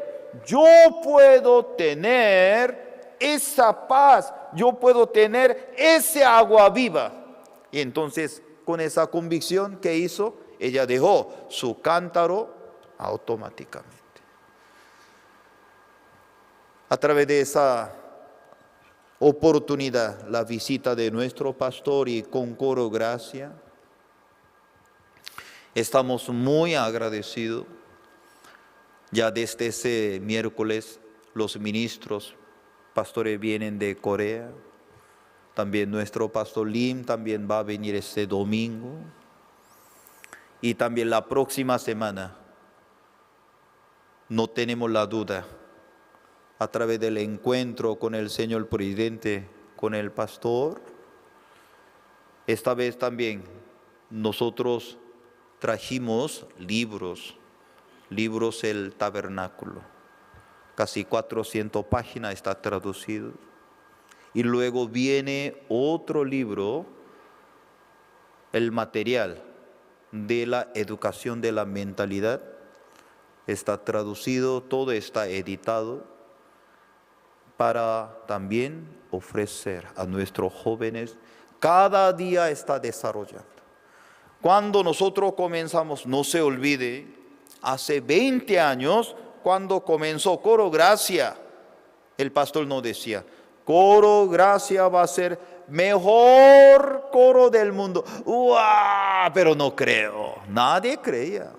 yo puedo tener esa paz, yo puedo tener ese agua viva. Y entonces, con esa convicción que hizo, ella dejó su cántaro automáticamente. A través de esa oportunidad, la visita de nuestro pastor y con coro gracia, estamos muy agradecidos. Ya desde ese miércoles los ministros, pastores vienen de Corea. También nuestro pastor Lim también va a venir este domingo. Y también la próxima semana, no tenemos la duda, a través del encuentro con el señor presidente, con el pastor, esta vez también nosotros trajimos libros el tabernáculo. Casi 400 páginas está traducido. Y luego viene otro libro, el material de la educación de la mentalidad. Está traducido, todo está editado para también ofrecer a nuestros jóvenes. Cada día está desarrollando. Cuando nosotros comenzamos, no se olvide, hace 20 años, cuando comenzó Coro Gracia, el pastor nos decía, Coro Gracia va a ser mejor coro del mundo. ¡Uah! Pero no creo, nadie creía.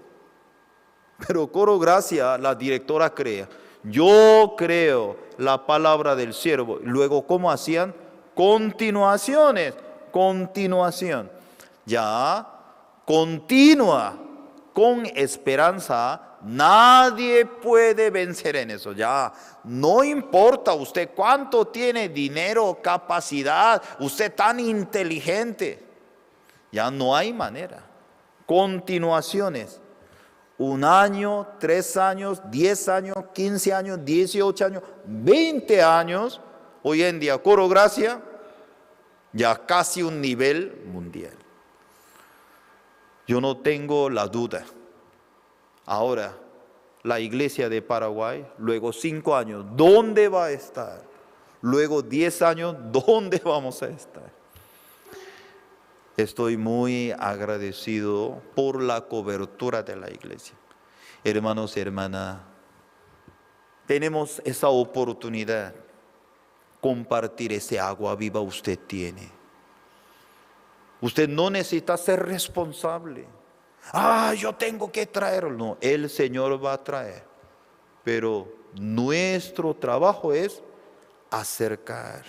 Pero Coro Gracia, la directora creía. Yo creo la palabra del siervo. Luego, ¿cómo hacían? Continuación. Ya, continúa, con esperanza. Nadie puede vencer en eso. Ya, no importa usted cuánto tiene dinero, capacidad, usted tan inteligente. Ya no hay manera. Continuaciones. 1 año, 3 años, 10 años, 15 años, 18 años, 20 años. Hoy en día, Coro Gracia, ya casi un nivel mundial. Yo no tengo la duda. Ahora, la iglesia de Paraguay, luego 5 años, ¿dónde va a estar? Luego 10 años, ¿dónde vamos a estar? Estoy muy agradecido por la cobertura de la iglesia. Hermanos y hermanas, tenemos esa oportunidad. Compartir ese agua viva usted tiene. Usted no necesita ser responsable. Yo tengo que traerlo. No, el Señor va a traer. Pero nuestro trabajo es acercar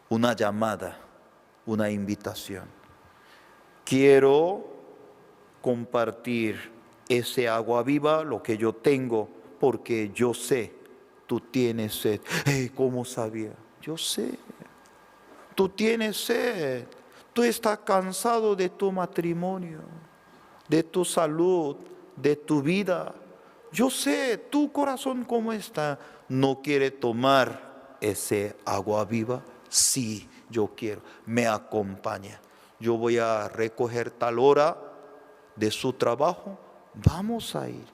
una llamada, una invitación. Quiero compartir ese agua viva, lo que yo tengo, porque yo sé, tú tienes sed. ¿Cómo sabía? Yo sé, tú tienes sed. Tú estás cansado de tu matrimonio, de tu salud, de tu vida. Yo sé, tu corazón cómo está. ¿No quiere tomar ese agua viva? Sí, yo quiero. Me acompaña. Yo voy a recoger tal hora de su trabajo. Vamos a ir.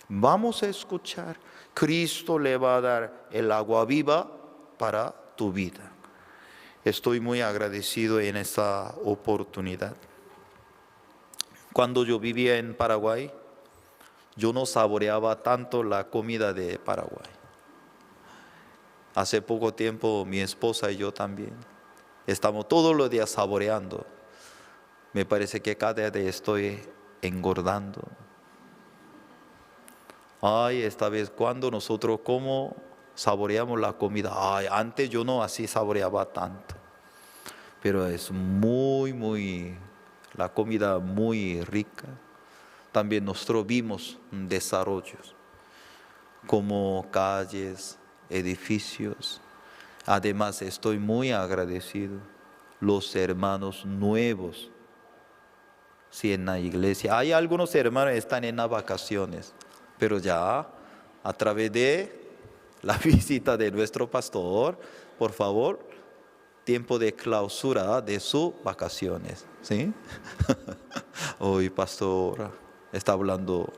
Vamos a escuchar. Cristo le va a dar el agua viva para tu vida. Estoy muy agradecido en esta oportunidad. Cuando yo vivía en Paraguay, yo no saboreaba tanto la comida de Paraguay. Hace poco tiempo mi esposa y yo también estamos todos los días saboreando. Me parece que cada día estoy engordando. Ay, esta vez cuando nosotros como saboreamos la comida. Ay, antes yo no así saboreaba tanto. Pero es la comida muy rica. También nosotros vimos desarrollos como calles, edificios. Además estoy muy agradecido. Los hermanos nuevos, sí, en la iglesia. Hay algunos hermanos que están en las vacaciones, pero ya a través de la visita de nuestro pastor, por favor, tiempo de clausura de sus vacaciones, ¿sí? Hoy pastor está hablando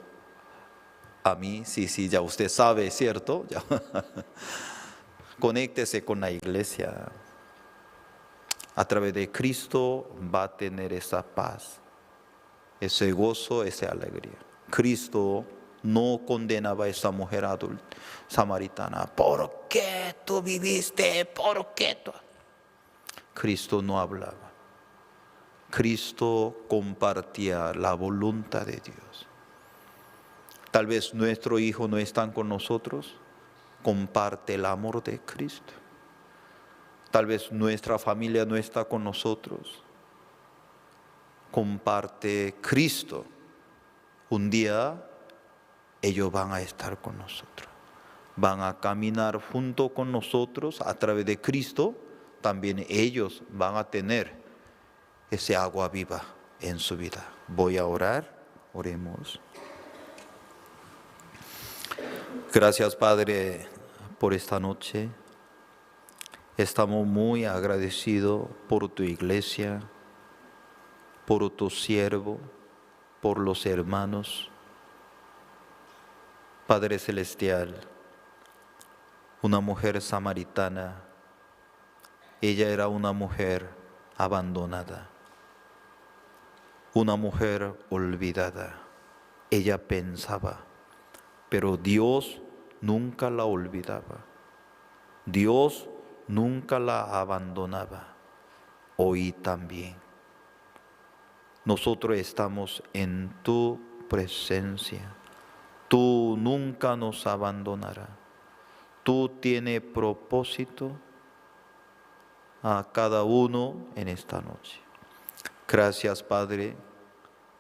a mí, sí, ya usted sabe, ¿cierto? Ya. Conéctese con la iglesia. A través de Cristo va a tener esa paz, ese gozo, esa alegría. Cristo no condenaba a esa mujer adulta, samaritana. ¿Por qué tú viviste? ¿Por qué tú? Cristo no hablaba. Cristo compartía la voluntad de Dios. Tal vez nuestro hijo no está con nosotros, comparte el amor de Cristo. Tal vez nuestra familia no está con nosotros, comparte Cristo. Un día ellos van a estar con nosotros, van a caminar junto con nosotros a través de Cristo. También ellos van a tener ese agua viva en su vida. Voy a orar, oremos. Gracias, Padre, por esta noche. Estamos muy agradecidos por tu iglesia, por tu siervo, por los hermanos. Padre Celestial, una mujer samaritana, ella era una mujer abandonada, una mujer olvidada. Ella pensaba, pero Dios nunca la olvidaba. Dios nunca la abandonaba. Hoy también nosotros estamos en tu presencia. Tú nunca nos abandonarás. Tú tienes propósito a cada uno en esta noche. Gracias, Padre,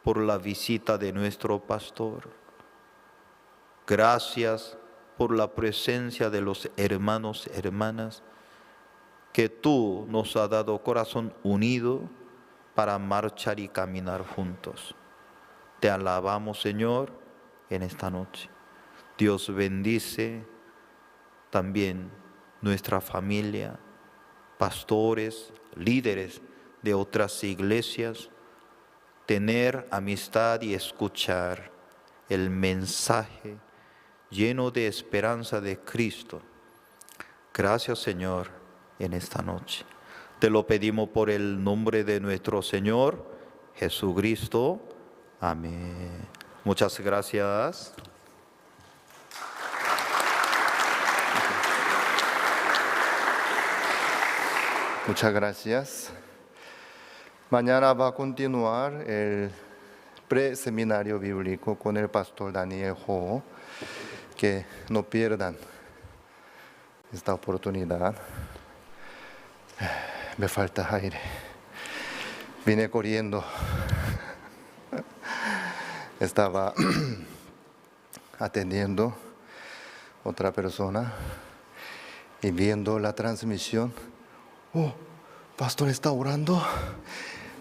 por la visita de nuestro pastor. Gracias por la presencia de los hermanos, hermanas, que tú nos has dado corazón unido para marchar y caminar juntos. Te alabamos, Señor, en esta noche. Dios bendice también nuestra familia, pastores, líderes de otras iglesias, tener amistad y escuchar el mensaje lleno de esperanza de Cristo. Gracias, Señor, en esta noche. Te lo pedimos por el nombre de nuestro Señor Jesucristo. Amén. Muchas gracias. Muchas gracias. Mañana va a continuar el preseminario bíblico con el pastor Daniel Ho. Que no pierdan esta oportunidad. Me falta aire. Vine corriendo. Estaba atendiendo otra persona y viendo la transmisión. Oh, pastor está orando.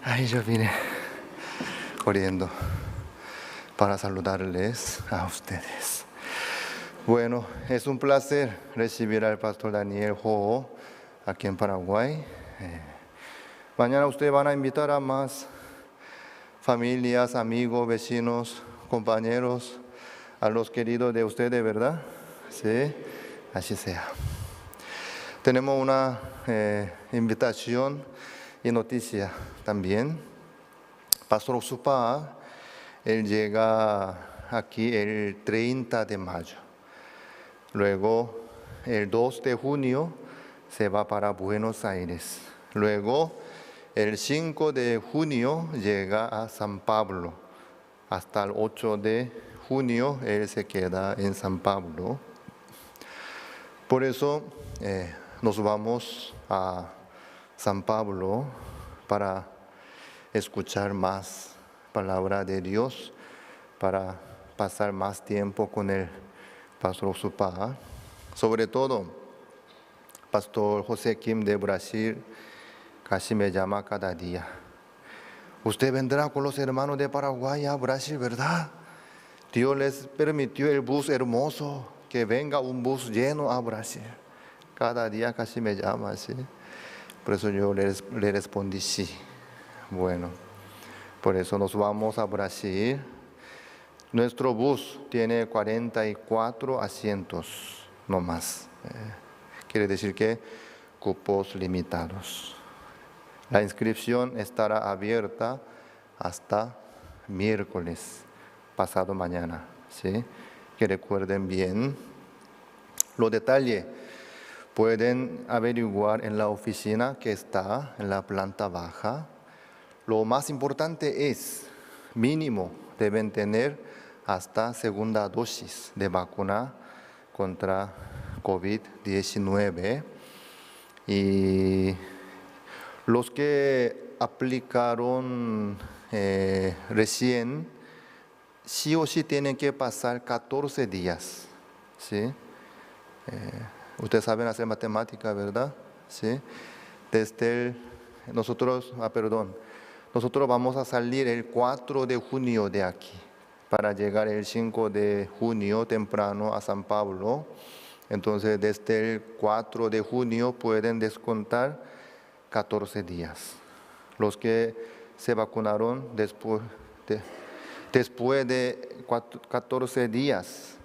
Ahí yo vine corriendo para saludarles a ustedes. Bueno, es un placer recibir al pastor Daniel Ho aquí en Paraguay. Mañana ustedes van a invitar a más familias, amigos, vecinos, compañeros a los queridos de ustedes, ¿verdad? Sí, así sea. Tenemos una invitación y noticia también. Pastor Osupa, él llega aquí el 30 de mayo. Luego, el 2 de junio, se va para Buenos Aires. Luego, el 5 de junio, llega a San Pablo. Hasta el 8 de junio, él se queda en San Pablo. Por eso, nos vamos a San Pablo para escuchar más palabra de Dios, para pasar más tiempo con el Pastor Osupa. Sobre todo, Pastor José Kim de Brasil casi me llama cada día. Usted vendrá con los hermanos de Paraguay a Brasil, ¿verdad? Dios les permitió el bus hermoso, que venga un bus lleno a Brasil. Cada día casi me llama así. Por eso yo le respondí sí. Bueno, por eso nos vamos a Brasil. Nuestro bus tiene 44 asientos, no más. Quiere decir que cupos limitados. La inscripción estará abierta hasta miércoles, pasado mañana. ¿Sí? Que recuerden bien. Los detalles pueden averiguar en la oficina que está en la planta baja. Lo más importante es, mínimo, deben tener hasta segunda dosis de vacuna contra COVID-19. Y los que aplicaron recién, sí o sí tienen que pasar 14 días. ¿Sí? Ustedes saben hacer matemática, ¿verdad? ¿Sí? Nosotros vamos a salir el 4 de junio de aquí, para llegar el 5 de junio temprano a San Pablo. Entonces, desde el 4 de junio pueden descontar 14 días. Los que se vacunaron después de 14 días,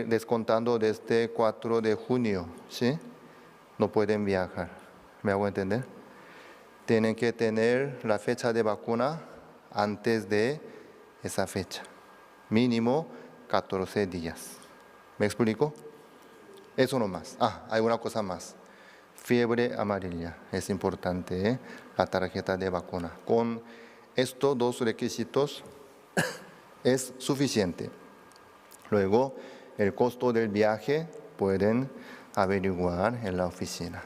descontando desde 4 de junio, ¿sí? No pueden viajar. ¿Me hago entender? Tienen que tener la fecha de vacuna antes de esa fecha. Mínimo 14 días. ¿Me explico? Eso no más. Hay una cosa más. Fiebre amarilla. Es importante, la tarjeta de vacuna. Con estos dos requisitos es suficiente. Luego, el costo del viaje pueden averiguar en la oficina.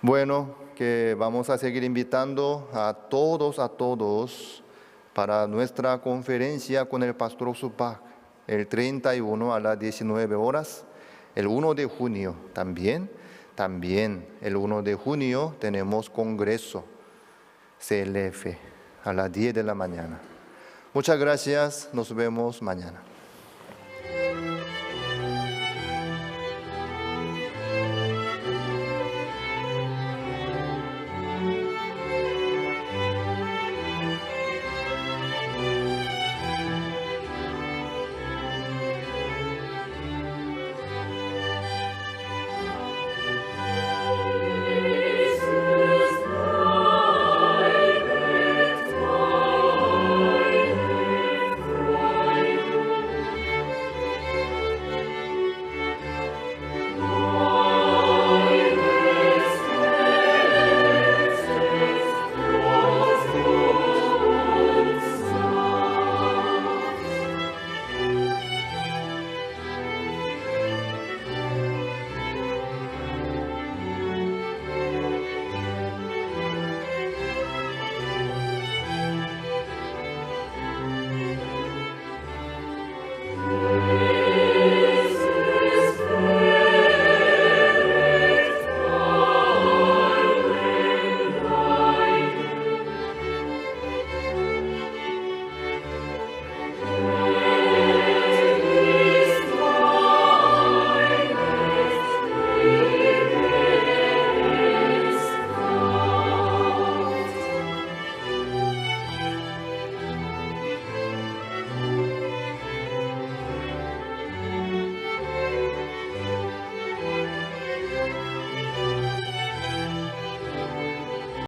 Bueno, que vamos a seguir invitando a todos para nuestra conferencia con el Pastor Osupa el 31 a las 19 horas, el 1 de junio también el 1 de junio tenemos congreso CLF a las 10 de la mañana. Muchas gracias, nos vemos mañana.